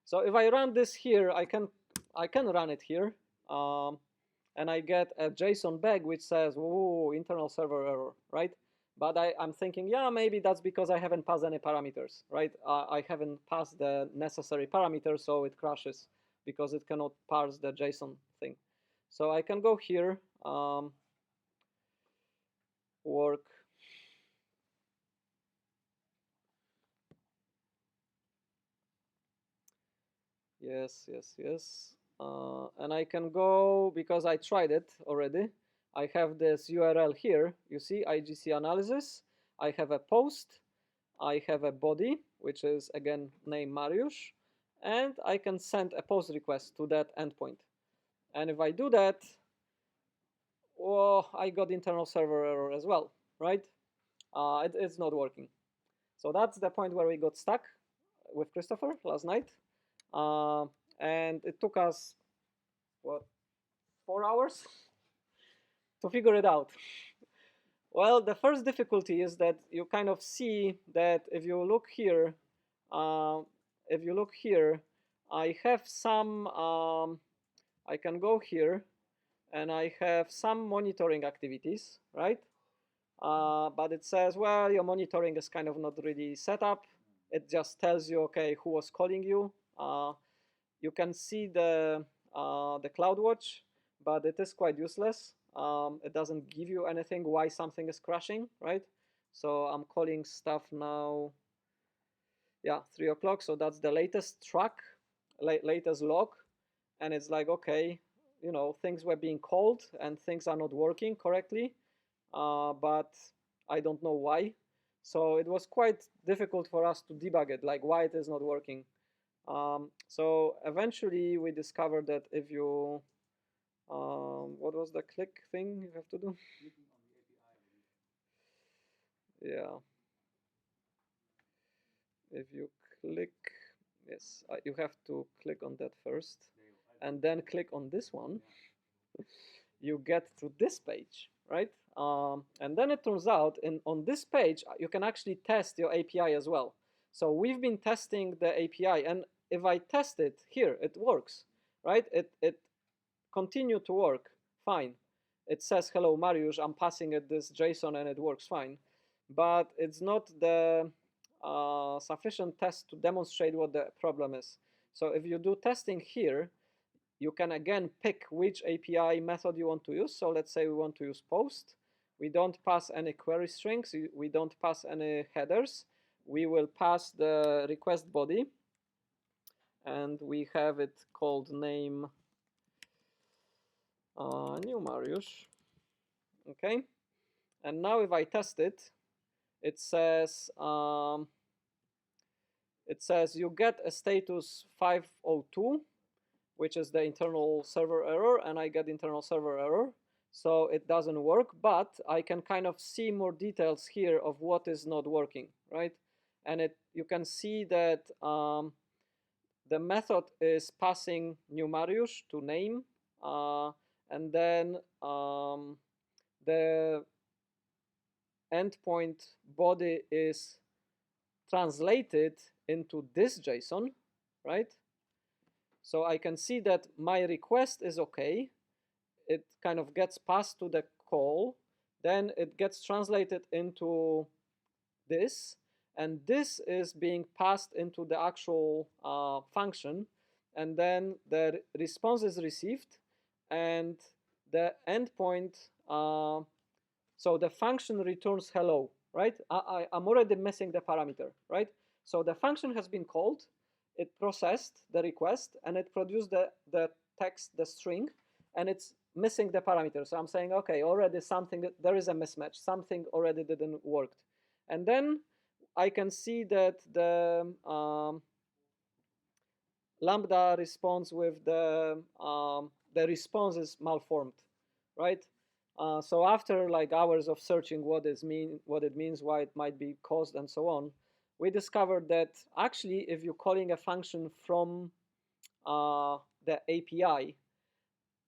So if I run this here, I can run it here, and I get a JSON bag which says, "Whoa, internal server error," right? But I'm thinking, yeah, maybe that's because I haven't passed any parameters, right? I haven't passed the necessary parameters, so it crashes because it cannot parse the JSON thing. So I can go here, work. Yes. And I can go, because I tried it already. I have this URL here. You see, IGC analysis. I have a post. I have a body, which is again name Mariusz, and I can send a post request to that endpoint. And if I do that, oh, I got internal server error as well, right? It's not working. So that's the point where we got stuck with Christopher last night. And it took us, what, 4 hours to figure it out. Well, the first difficulty is that you kind of see that if you look here, I have some, I can go here and I have some monitoring activities, right? But it says, well, your monitoring is kind of not really set up. It just tells you, okay, who was calling you. You can see the CloudWatch, but it is quite useless. It doesn't give you anything why something is crashing, right? So I'm calling stuff now. Yeah, 3 o'clock. So that's the latest track, latest log, and it's like, okay, you know, things were being called and things are not working correctly, but I don't know why. So it was quite difficult for us to debug it, like why it is not working. So eventually we discovered that if you, what was the click thing you have to do? Yeah. If you click, yes, you have to click on that first, and then click on this one. You get to this page, right? And then it turns out on this page, you can actually test your API as well. So we've been testing the API, and if I test it here, it works, right? It continued to work fine. It says, hello, Mariusz, I'm passing it this JSON, and it works fine. But it's not the sufficient test to demonstrate what the problem is. So if you do testing here, you can again pick which API method you want to use. So let's say we want to use post. We don't pass any query strings. We don't pass any headers. We will pass the request body, and we have it called name new Mariusz. Okay. And now if I test it, it says you get a status 502, which is the internal server error, and I get internal server error. So it doesn't work, but I can kind of see more details here of what is not working, right? And you can see that the method is passing new Mariusz to name, and then the endpoint body is translated into this JSON, right? So I can see that my request is okay. It kind of gets passed to the call. Then it gets translated into this. And this is being passed into the actual function. And then the response is received. And the endpoint, so the function returns hello, right? I'm already missing the parameter, right? So the function has been called. It processed the request, and it produced the text, the string, and it's missing the parameter. So I'm saying, okay, already something, there is a mismatch. Something already didn't work. And then I can see that the Lambda responds with the response is malformed, right? So after like hours of searching what it means, why it might be caused, and so on, we discovered that actually if you're calling a function from the API,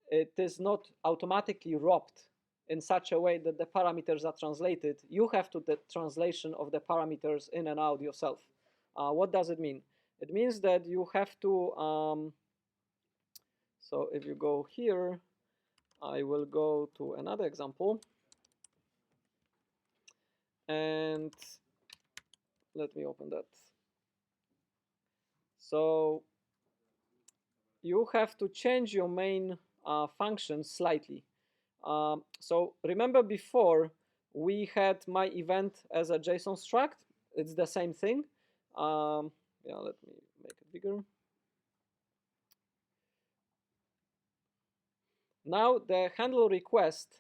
it is not automatically wrapped in such a way that the parameters are translated. You have to do the translation of the parameters in and out yourself. What does it mean? It means that you have to, so if you go here, I will go to another example. And let me open that. So you have to change your main function slightly. So remember before we had my event as a JSON struct. It's the same thing. Yeah, let me make it bigger. Now the handler request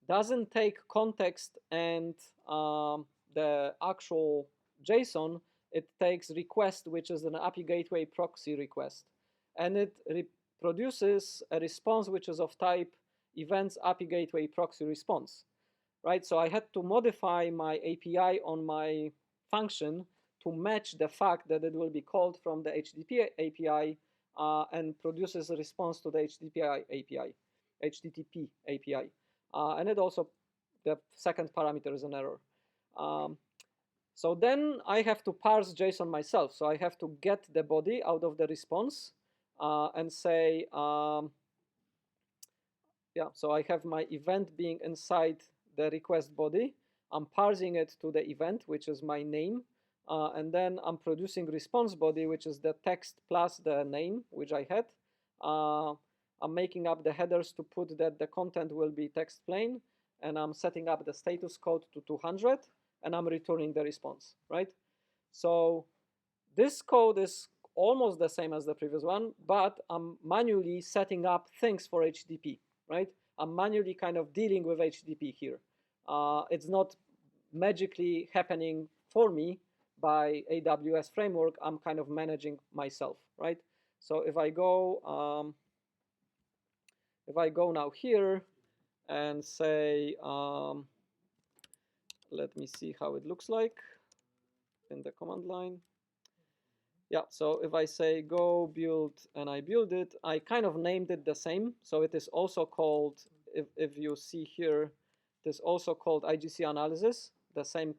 doesn't take context and the actual JSON. It takes request, which is an API gateway proxy request, and it produces a response which is of type events API gateway proxy response, right? So I had to modify my API on my function to match the fact that it will be called from the HTTP API and produces a response to the HTTP API. And it also, the second parameter is an error. So then I have to parse JSON myself. So I have to get the body out of the response and say, yeah, so I have my event being inside the request body. I'm parsing it to the event, which is my name. And then I'm producing response body, which is the text plus the name, which I had. I'm making up the headers to put that the content will be text plain. And I'm setting up the status code to 200. And I'm returning the response, right? So this code is almost the same as the previous one, but I'm manually setting up things for HTTP, right? I'm manually kind of dealing with HTTP here. It's not magically happening for me by AWS framework. I'm kind of managing myself, right? So if I go now here and say, let me see how it looks like in the command line. Yeah, so if I say go build and I build it, I kind of named it the same. So it is also called, if you see here, it is also called IGC analysis. The same,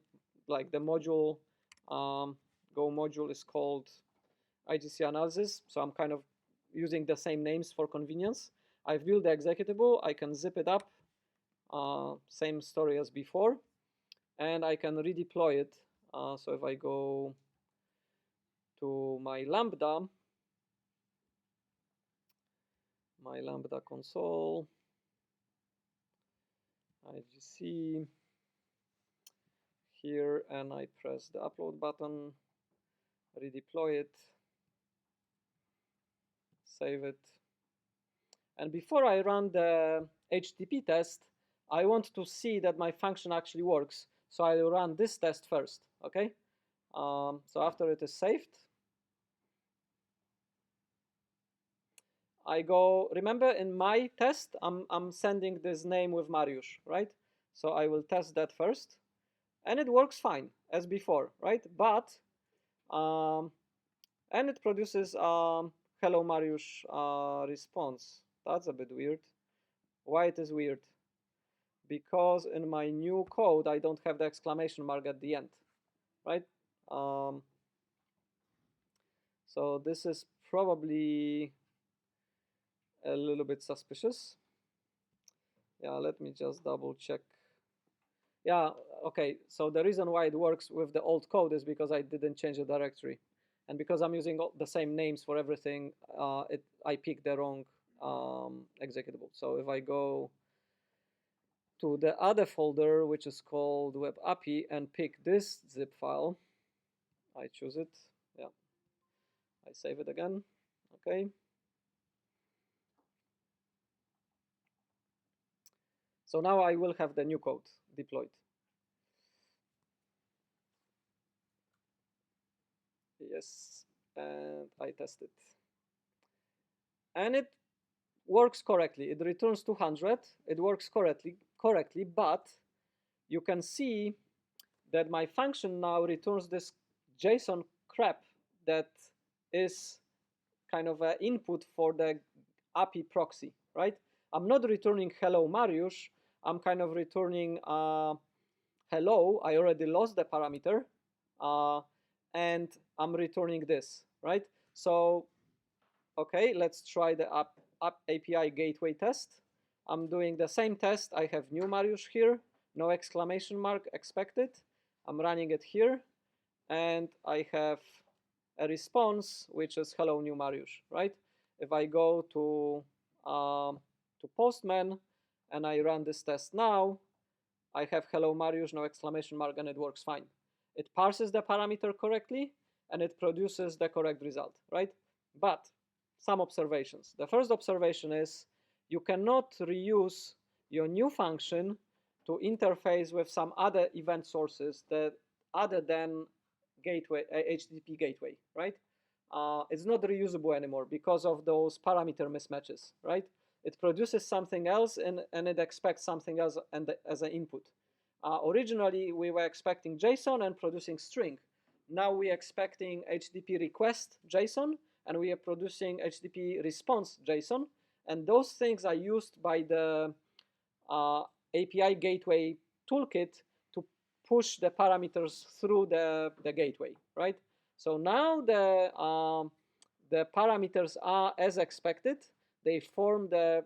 like the module, Go module is called IGC analysis. So I'm kind of using the same names for convenience. I've built the executable. I can zip it up. Same story as before. And I can redeploy it. So if I go to my Lambda console, IGC here, and I press the upload button, redeploy it, save it. And before I run the HTTP test, I want to see that my function actually works. So I will run this test first, okay? So after it is saved, I go, remember in my test, I'm sending this name with Mariusz, right? So I will test that first. And it works fine as before, right? But, and it produces hello Mariusz response. That's a bit weird. Why it is weird? Because in my new code, I don't have the exclamation mark at the end, right? So this is probably a little bit suspicious. Yeah, let me just double check. Yeah, okay, so the reason why it works with the old code is because I didn't change the directory. And because I'm using the same names for everything, I picked the wrong executable. So if I go to the other folder, which is called web API, and pick this zip file, I choose it, yeah, I save it again, okay. So now I will have the new code deployed. Yes, and I test it. And it works correctly. It returns 200. It works correctly, but you can see that my function now returns this JSON crap that is kind of an input for the API proxy, right? I'm not returning hello Mariusz. I'm kind of returning hello. I already lost the parameter, and I'm returning this, right? So, okay, let's try the app API gateway test. I'm doing the same test. I have new Mariusz here, no exclamation mark expected. I'm running it here, and I have a response which is hello new Mariusz, right? If I go to Postman and I run this test now, I have hello Mariusz, no exclamation mark, and it works fine. It parses the parameter correctly, and it produces the correct result, right? But some observations. The first observation is you cannot reuse your new function to interface with some other event sources that other than gateway, HTTP gateway, right? It's not reusable anymore because of those parameter mismatches, right? It produces something else and it expects something else as an input. Originally, we were expecting JSON and producing string. Now we're expecting HTTP request JSON and we are producing HTTP response JSON. And those things are used by the API gateway toolkit to push the parameters through the gateway, right? So now the parameters are as expected. They form the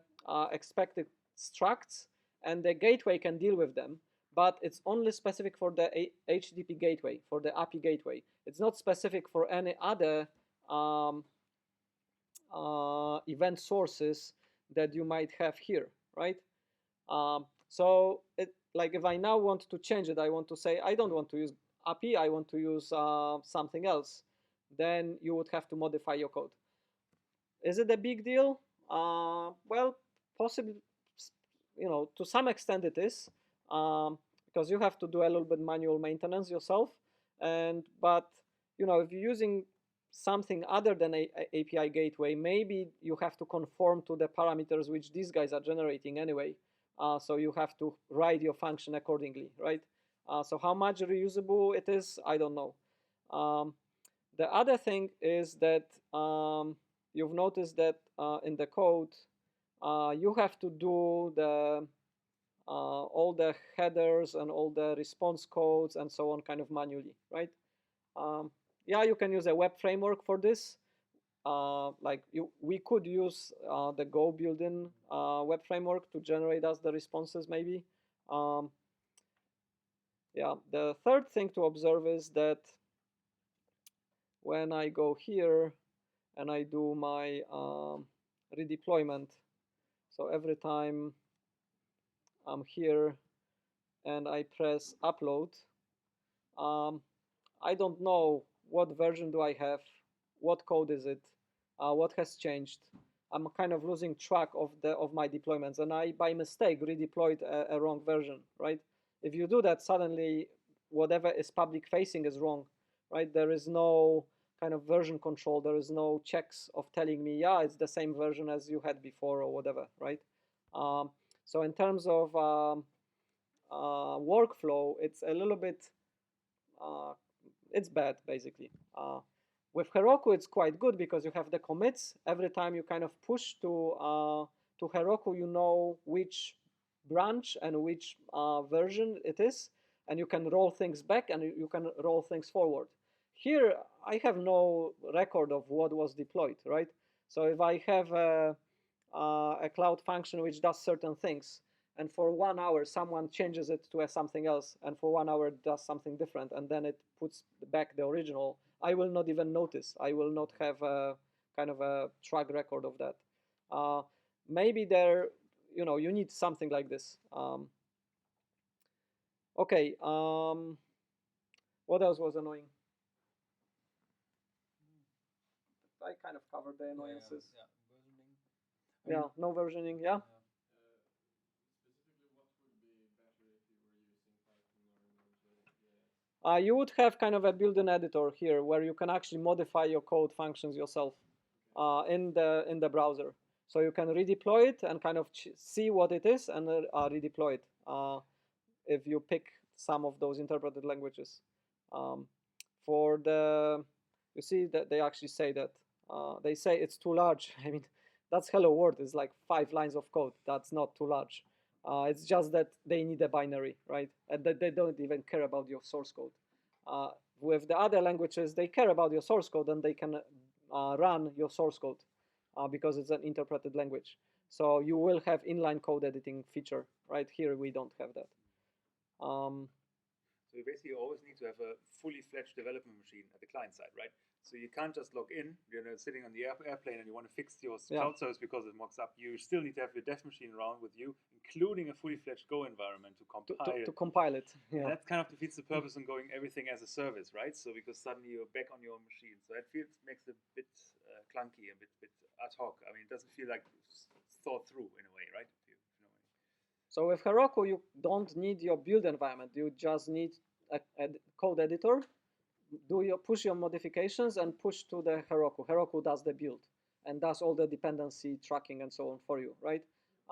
expected structs, and the gateway can deal with them. But it's only specific for the HTTP gateway, for the API gateway. It's not specific for any other event sources that you might have here, right? So like if I now want to change it, I want to say I don't want to use API, I want to use something else, then you would have to modify your code. Is it a big deal? Well, possibly, to some extent it is, because you have to do a little bit manual maintenance yourself. But if you're using something other than a API gateway, maybe you have to conform to the parameters which these guys are generating anyway. So you have to write your function accordingly, right? So how much reusable it is, I don't know. The other thing is that you've noticed that in the code, you have to do the all the headers and all the response codes and so on kind of manually, right? Yeah, you can use a web framework for this. We could use the Go built-in web framework to generate us the responses maybe. Yeah, the third thing to observe is that when I go here and I do my redeployment, so every time I'm here and I press upload, I don't know what version do I have, what code is it, what has changed. I'm kind of losing track of my deployments, and I by mistake redeployed a wrong version, right? If you do that, suddenly whatever is public facing is wrong, right? There is no kind of version control. There is no checks of telling me, yeah, it's the same version as you had before or whatever, right? So in terms of workflow, it's a little bit, it's bad basically. With Heroku, it's quite good because you have the commits. Every time you kind of push to Heroku, you know which branch and which version it is, and you can roll things back and you can roll things forward. Here, I have no record of what was deployed, right? So if I have a cloud function which does certain things, and for 1 hour someone changes it to something else, and for 1 hour it does something different, and then it puts back the original, I will not even notice. I will not have a kind of a track record of that. Maybe there, you need something like this. Okay, what else was annoying? I kind of covered the annoyances. Versioning. Yeah, no versioning, yeah. Specifically, what would be better if you were using Python or Node.js? You would have kind of a built-in editor here where you can actually modify your code functions yourself in the browser. So you can redeploy it and kind of see what it is and redeploy it if you pick some of those interpreted languages. You see that they actually say that they say it's too large. I mean, that's hello world. It's like 5 lines of code. That's not too large. It's just that they need a binary, right? And that they don't even care about your source code. With the other languages, they care about your source code and they can run your source code because it's an interpreted language. So you will have inline code editing feature, right? Here we don't have that. So you basically always need to have a fully fledged development machine at the client side, right? So you can't just log in, sitting on the airplane and you want to fix your cloud service because it mocks up. You still need to have your dev machine around with you, including a fully fledged Go environment to compile. To compile it. Yeah. And that kind of defeats the purpose of going everything as a service, right? So because suddenly you're back on your machine. So that makes it a bit clunky, a bit ad hoc. I mean, it doesn't feel like thought through in a way, right? So with Heroku, you don't need your build environment. You just need a code editor. Push your modifications and push to the Heroku. Heroku does the build and does all the dependency tracking and so on for you, right?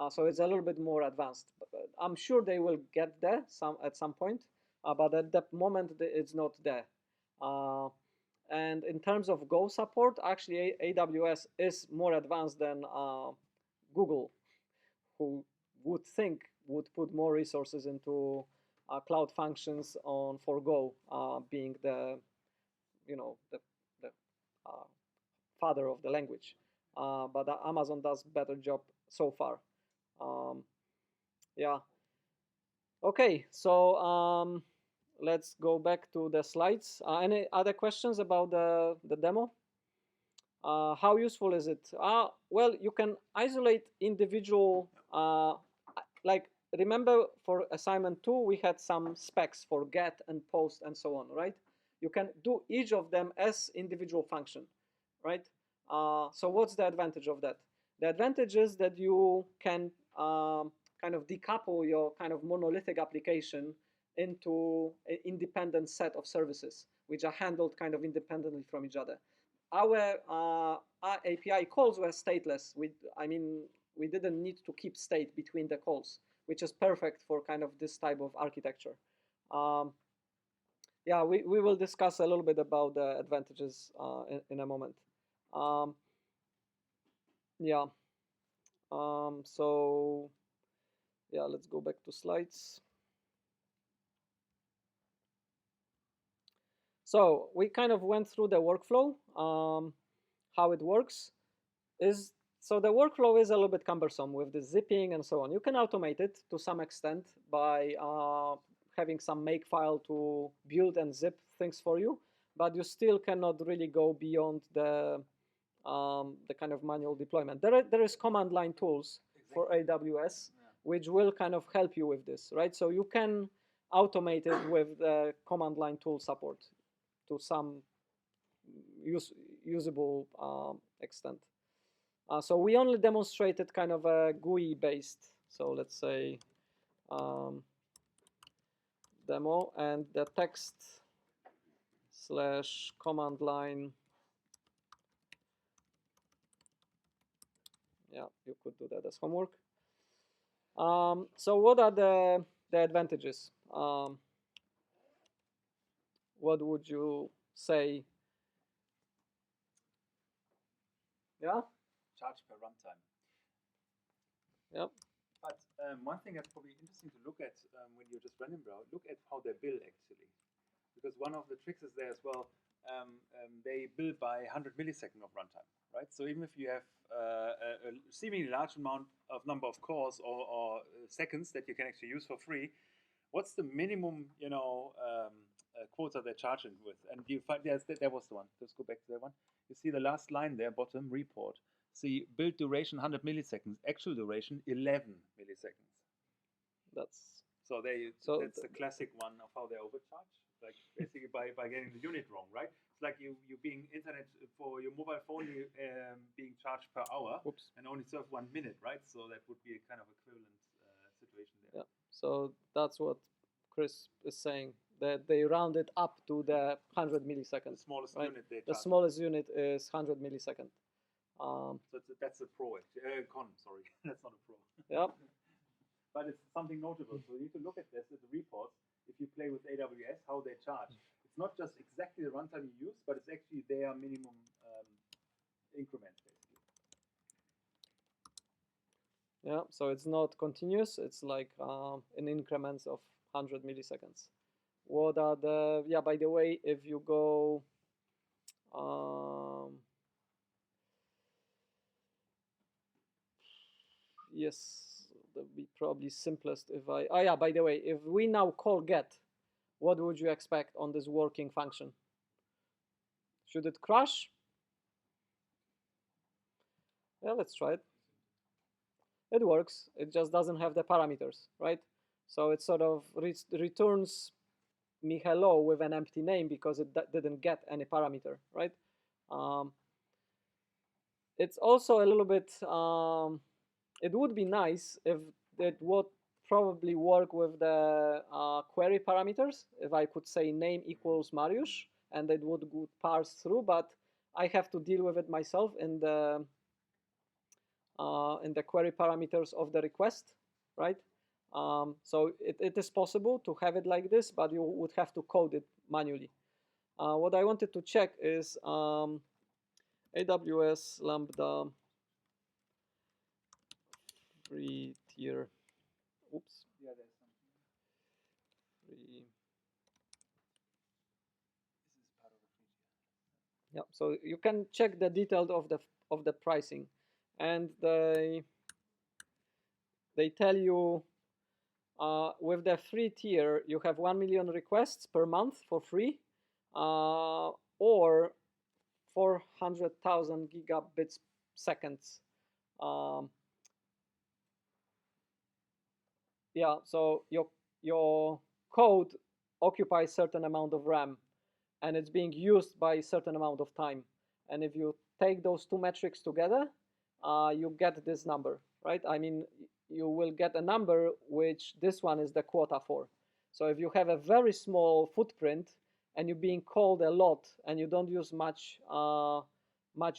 So it's a little bit more advanced. But I'm sure they will get there at some point, but at that moment it's not there. And in terms of Go support, actually AWS is more advanced than Google, who would put more resources into cloud functions for Go, being the father of the language. But Amazon does better job so far. Yeah. Okay, so let's go back to the slides. Any other questions about the demo? How useful is it? Well, you can isolate individual, like remember for assignment 2, we had some specs for get and post and so on, right? You can do each of them as individual function, right? So what's the advantage of that? The advantage is that you can kind of decouple your kind of monolithic application into an independent set of services, which are handled kind of independently from each other. Our API calls were stateless. We didn't need to keep state between the calls, which is perfect for kind of this type of architecture. Yeah, we will discuss a little bit about the advantages in a moment. Yeah. So yeah, let's go back to slides. So we kind of went through the workflow, how it works. So the workflow is a little bit cumbersome with the zipping and so on. You can automate it to some extent by having some makefile to build and zip things for you, but you still cannot really go beyond the kind of manual deployment. There is command line tools for AWS, which will kind of help you with this, right? So you can automate it with the command line tool support to some usable extent. So we only demonstrated kind of a GUI based, so let's say demo, and the text / command line. Yeah, you could do that as homework. So what are the advantages? What would you say? Yeah? Charge per runtime. Yep. But one thing that's probably interesting to look at when you're just running browse, look at how they bill actually. Because one of the tricks is there as well, they bill by 100 millisecond of runtime, right? So even if you have a seemingly large number of cores or seconds that you can actually use for free, what's the minimum, quota they're charging with? And you find, yes, that was the one. Let's go back to that one. You see the last line there, bottom, report. See, build duration 100 milliseconds, actual duration 11 milliseconds. That's the classic one of how they overcharge. Like basically by getting the unit wrong, right? It's like you being internet for your mobile phone being charged per hour. Oops. And only serve 1 minute, right? So that would be a kind of equivalent situation there. Yeah. So that's what Chris is saying, that they round it up to the 100 milliseconds. The smallest right? unit they charge. The smallest unit is 100 milliseconds. So that's a pro, con, sorry. That's not a pro. Yeah. But it's something notable. So you need to look at this, at the reports, if you play with AWS, how they charge. It's not just exactly the runtime you use, but it's actually their minimum increment, basically. Yeah, so it's not continuous. It's like in increments of 100 milliseconds. What are the, yeah, by the way, if you go, yes, that would be probably simplest if yeah, by the way, if we now call get, what would you expect on this working function? Should it crash? Yeah, let's try it. It works. It just doesn't have the parameters, right? So it sort of returns me hello with an empty name because it didn't get any parameter, right? It's also a little bit it would be nice if it would probably work with the query parameters. If I could say name equals Mariusz, and it would parse through, but I have to deal with it myself in the query parameters of the request, right? So it is possible to have it like this, but you would have to code it manually. What I wanted to check is AWS Lambda free tier. Oops. Yeah, there's something. Free. This is part of the free tier. Yeah. So you can check the details of the pricing, and they tell you with the free tier you have 1 million requests per month for free, or 400,000 gigabits seconds. Yeah, so your code occupies certain amount of RAM, and it's being used by a certain amount of time. And if you take those two metrics together, you get this number, right? I mean, you will get a number which this one is the quota for. So if you have a very small footprint and you're being called a lot and you don't use much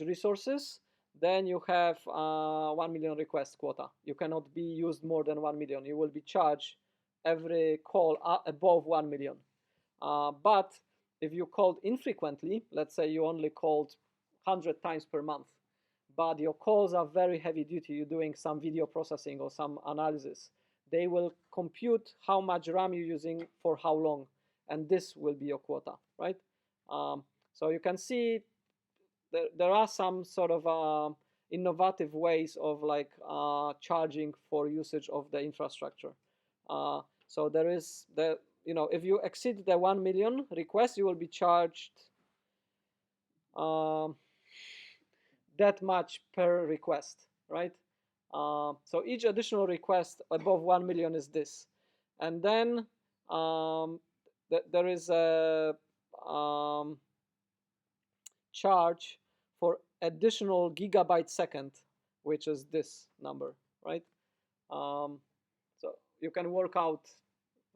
resources, then you have 1 million request quota. You cannot be used more than 1 million. You will be charged every call above 1 million. But if you called infrequently, let's say you only called 100 times per month, but your calls are very heavy duty, you're doing some video processing or some analysis, they will compute how much RAM you're using for how long, and this will be your quota, right? So you can see there are some sort of innovative ways of like charging for usage of the infrastructure. So there is the, if you exceed the 1 million requests, you will be charged that much per request, right? So each additional request above 1 million is this. And then there is a charge for additional gigabyte second, which is this number, right? So you can work out,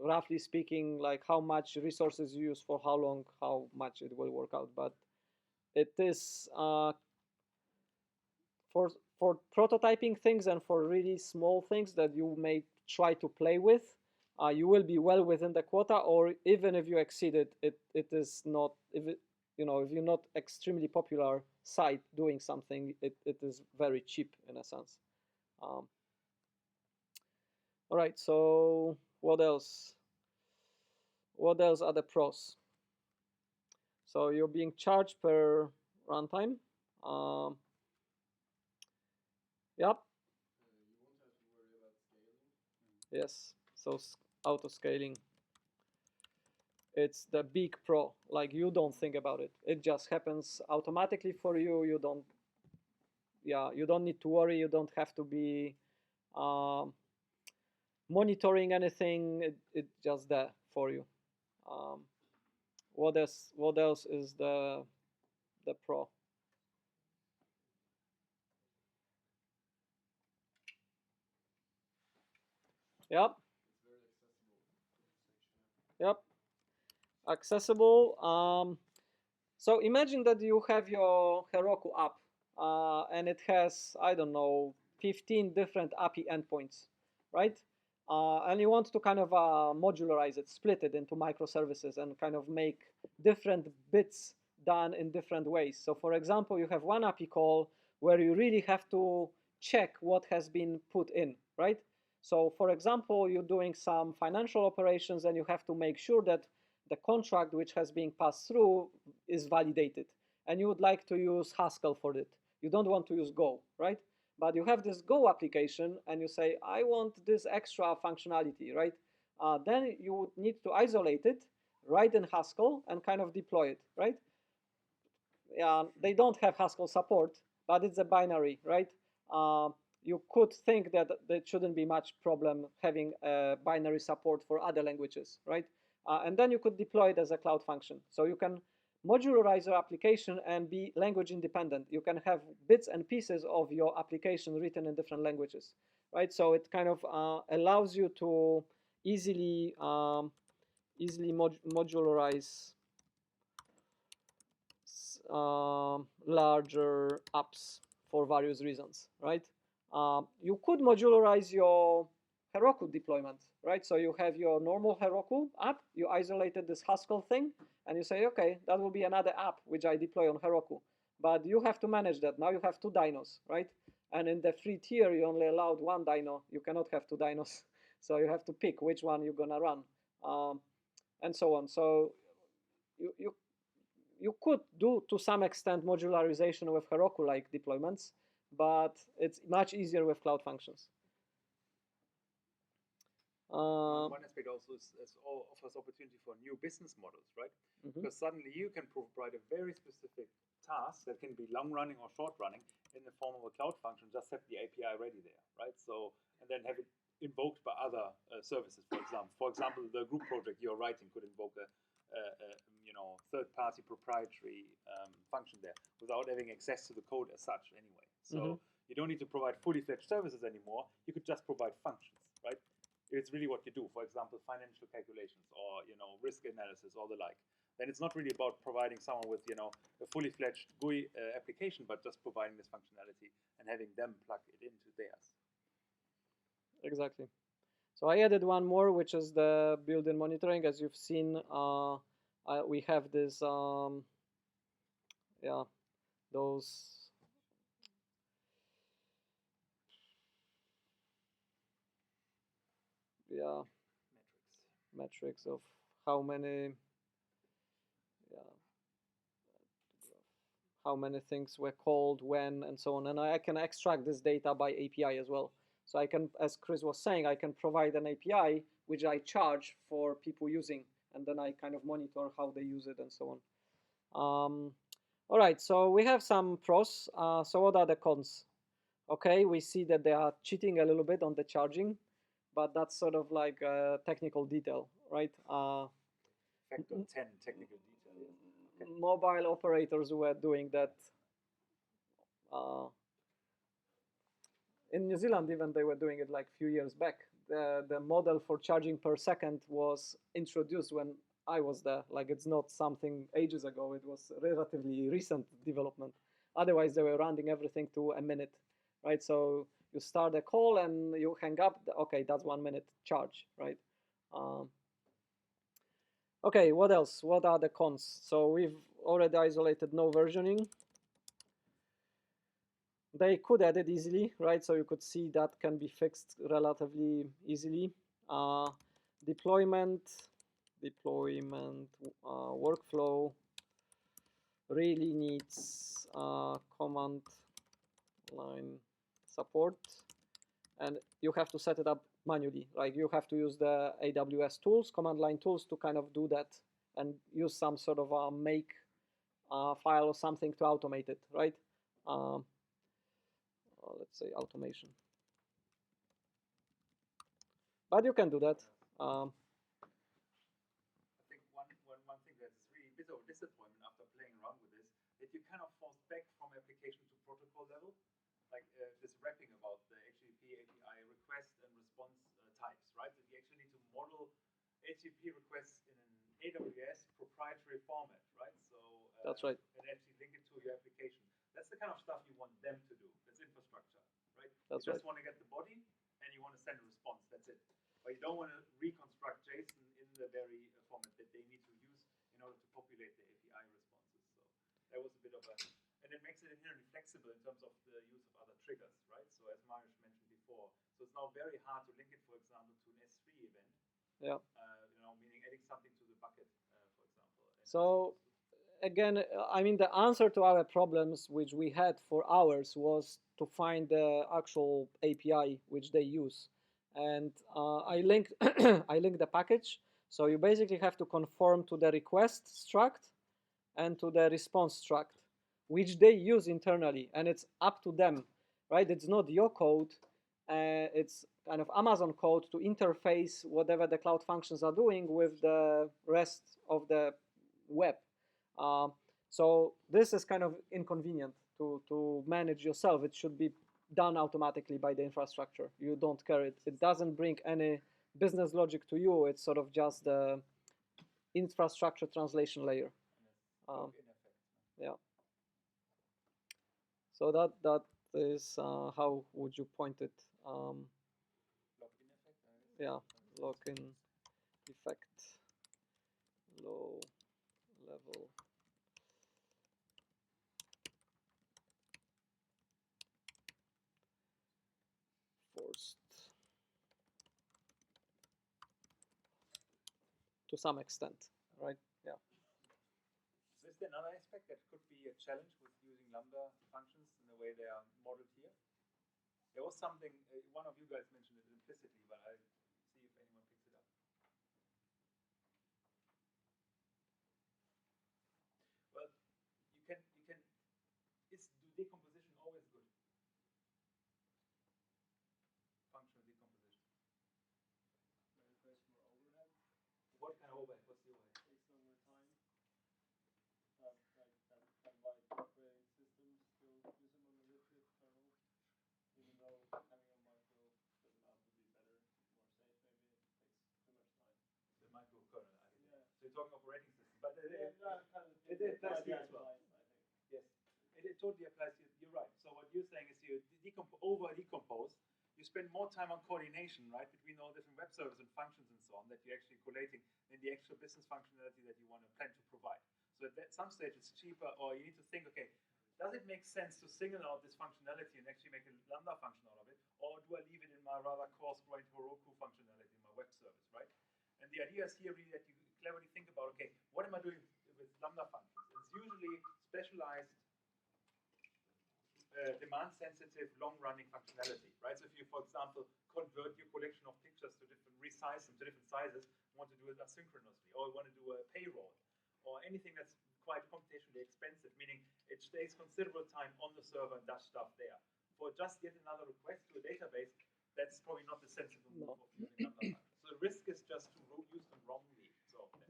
roughly speaking, like how much resources you use for how long, how much it will work out. But it is for prototyping things and for really small things that you may try to play with, you will be well within the quota, or even if you exceed it, it is not, if you're not extremely popular site doing something, it is very cheap in a sense. All right, so what else? What else are the pros? So you're being charged per runtime. Yep. You won't have to worry about scaling. Yes. So auto scaling. It's the big pro. Like, you don't think about it. It just happens automatically for you. You don't need to worry. You don't have to be monitoring anything. It's just there for you. What else is the pro? Yep. It's very accessible. Yep. Accessible. So imagine that you have your Heroku app, and it has, I don't know, 15 different API endpoints, right? And you want to kind of modularize it, split it into microservices, and kind of make different bits done in different ways. So for example, you have one API call where you really have to check what has been put in, right? So for example, you're doing some financial operations and you have to make sure that the contract which has been passed through is validated, and you would like to use Haskell for it. You don't want to use Go, right? But you have this Go application and you say, I want this extra functionality, right? Then you would need to isolate it, write in Haskell, and kind of deploy it, right? Yeah, they don't have Haskell support, but it's a binary, right? You could think that there shouldn't be much problem having binary support for other languages, right? And then you could deploy it as a cloud function. So you can modularize your application and be language independent. You can have bits and pieces of your application written in different languages. right? So it kind of allows you to easily modularize larger apps for various reasons, right? You could modularize your Heroku deployment, right? So you have your normal Heroku app, you isolated this Haskell thing, and you say, okay, that will be another app which I deploy on Heroku. But you have to manage that. Now you have 2 dynos, right? And in the free tier, you only allowed 1 dyno. You cannot have 2 dynos. So you have to pick which one you're gonna run, and so on. So you could do to some extent modularization with Heroku-like deployments, but it's much easier with Cloud Functions. One aspect also is offers opportunity for new business models, right? Because suddenly you can provide a very specific task that can be long running or short running in the form of a cloud function, just have the API ready there, right? So, and then have it invoked by other services, for example. For example, the group project you're writing could invoke a third-party proprietary function there without having access to the code as such anyway. So you don't need to provide fully fledged services anymore. You could just provide functions, right? It's really what you do. For example, financial calculations or risk analysis or the like. Then it's not really about providing someone with a fully fledged GUI application, but just providing this functionality and having them plug it into theirs. Exactly. So I added one more, which is the built-in monitoring. As you've seen, we have this, those metrics of how many things were called when and so on, and I can extract this data by API as well. So I can, as Chris was saying, I can provide an API which I charge for people using, and then I kind of monitor how they use it and so on. All right, so we have some pros. So what are the cons? Okay, we see that they are cheating a little bit on the charging, but that's sort of like a technical detail, right? Factor 10 technical detail. Okay. Mobile operators were doing that. In New Zealand, even they were doing it like a few years back. The model for charging per second was introduced when I was there. Like, it's not something ages ago. It was relatively recent development. Otherwise, they were rounding everything to a minute, right? So you start a call and you hang up. Okay, that's 1 minute charge, right? Okay, what else? What are the cons? So we've already isolated no versioning. They could add it easily, right? So you could see that can be fixed relatively easily. Deployment workflow really needs command line support, and you have to set it up manually. Like, you have to use the AWS tools, command line tools, to kind of do that and use some sort of a make file or something to automate it, right? Let's say automation. But you can do that. I think one thing that's really a bit of a disappointment after playing around with this, that you kind of force back from application to protocol level, like this wrapping about the HTTP API request and response types, right? That you actually need to model HTTP requests in an AWS proprietary format, right? So that's right. And actually link it to your application. That's the kind of stuff you want them to do. That's infrastructure, right? That's you right. just want to get the body and you want to send a response. That's it. But you don't want to reconstruct JSON in the very format that they need to use in order to populate the API responses. So that was a bit of a, and it makes it inherently flexible in terms of the use of other triggers, right? So as Mariusz mentioned before, so it's now very hard to link it, for example, to an S3 event. Yeah. Meaning adding something to the bucket, for example. So again, I mean, the answer to our problems, which we had for hours, was to find the actual API which they use. And I linked I linked the package. So you basically have to conform to the request struct and to the response struct, which they use internally, and it's up to them, right? It's not your code. It's kind of Amazon code to interface whatever the cloud functions are doing with the rest of the web. So this is kind of inconvenient to manage yourself. It should be done automatically by the infrastructure. You don't care it. It doesn't bring any business logic to you. It's sort of just the infrastructure translation layer. Yeah. So that is how would you point it? Lock-in effect. Yeah, lock-in effect, low level. Forced to some extent, right? Yeah. So is there another aspect that could be a challenge with using Lambda functions in the way they are modeled here? There was something, one of you guys mentioned it implicitly, but I'll see if anyone picks it up. Well, is decomposition always good? Functional decomposition. Request more overhead. What kind of overhead? What's the overhead? Takes longer time. That wide operating systems still use a monolithic kernel, even though having a micro built out would be better, more safe maybe. It takes too much time. The microkernel architecture. Yeah. So you're talking operating systems, but it applies here as well. Yes, it totally applies here. You're right. So what you're saying is you over decompose. You spend more time on coordination, right, between all different web servers and functions and so on that you're actually collating than the actual business functionality that you want to plan to provide. So at some stage it's cheaper, or you need to think, okay, does it make sense to single out this functionality and actually make a Lambda function out of it, or do I leave it in my rather coarse-grained Heroku functionality in my web service, right? And the idea is here really that you cleverly think about, okay, what am I doing with Lambda functions? It's usually specialized, demand-sensitive, long-running functionality, right? So if you, for example, convert your collection of pictures to resize them to different sizes, want to do it asynchronously, or you want to do a payroll, or anything that's quite computationally expensive, meaning it stays considerable time on the server and does stuff there. For just yet another request to a database, that's probably not the sensible move of using Lambda functions. So the risk is just to use them wrongly,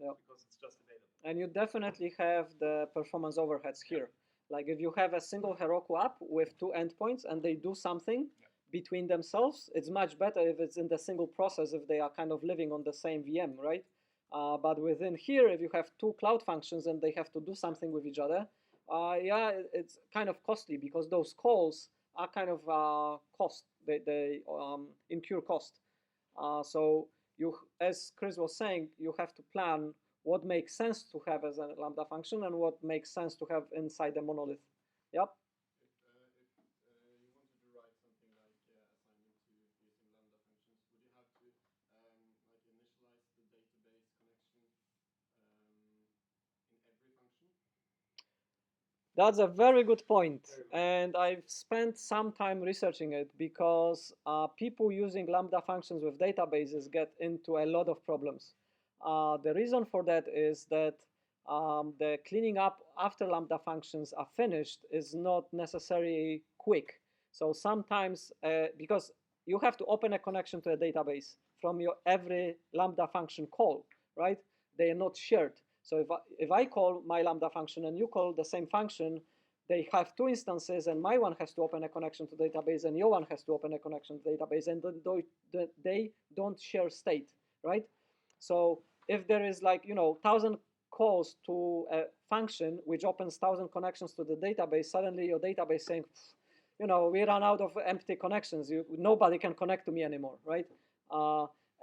because it's just available. And you definitely have the performance overheads here. Like if you have a single Heroku app with 2 endpoints and they do something between themselves, it's much better if it's in the single process, if they are kind of living on the same VM, right? But within here, if you have 2 cloud functions and they have to do something with each other, yeah, it's kind of costly because those calls are kind of cost. They incur cost. So you, as Chris was saying, you have to plan what makes sense to have as a Lambda function and what makes sense to have inside the monolith. Yep. If you wanted to write something like assignment to using Lambda functions, would you have to like initialize the database connection in every function? That's a very good point, and I've spent some time researching it because people using Lambda functions with databases get into a lot of problems. The reason for that is that the cleaning up after Lambda functions are finished is not necessarily quick. So sometimes, because you have to open a connection to a database from your every Lambda function call, right? They are not shared. So if I call my Lambda function and you call the same function, they have 2 instances, and my one has to open a connection to the database, and your one has to open a connection to the database, and they don't share state, right? So if there is like 1,000 calls to a function which opens 1,000 connections to the database, suddenly your database saying, we ran out of empty connections. Nobody can connect to me anymore, right?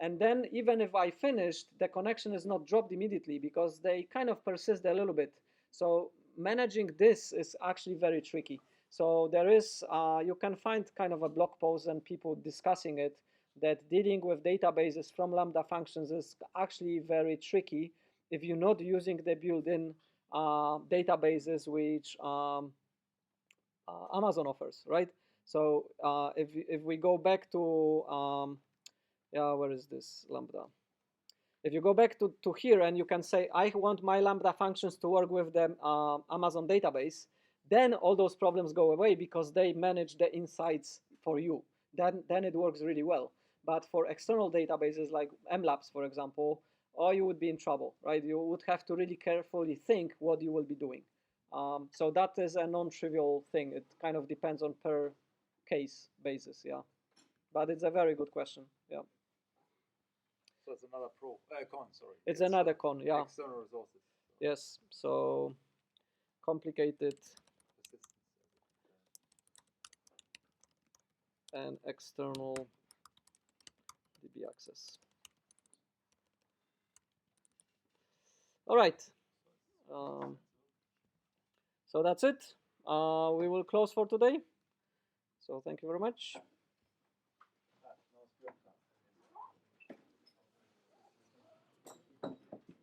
And then even if I finished, the connection is not dropped immediately because they kind of persist a little bit. So managing this is actually very tricky. So there is, you can find kind of a blog post and people discussing it, that dealing with databases from Lambda functions is actually very tricky if you're not using the built-in databases which Amazon offers, right? So if we go back to, where is this Lambda? If you go back to here and you can say, I want my Lambda functions to work with the Amazon database, then all those problems go away because they manage the insights for you. Then it works really well. But for external databases like MLabs, for example, you would be in trouble, right? You would have to really carefully think what you will be doing. So that is a non-trivial thing. It kind of depends on per case basis, yeah. But it's a very good question, yeah. So it's another con, sorry. It's another con, yeah. External resources. Yes, so complicated and external DB access. All right. So that's it. We will close for today. So thank you very much.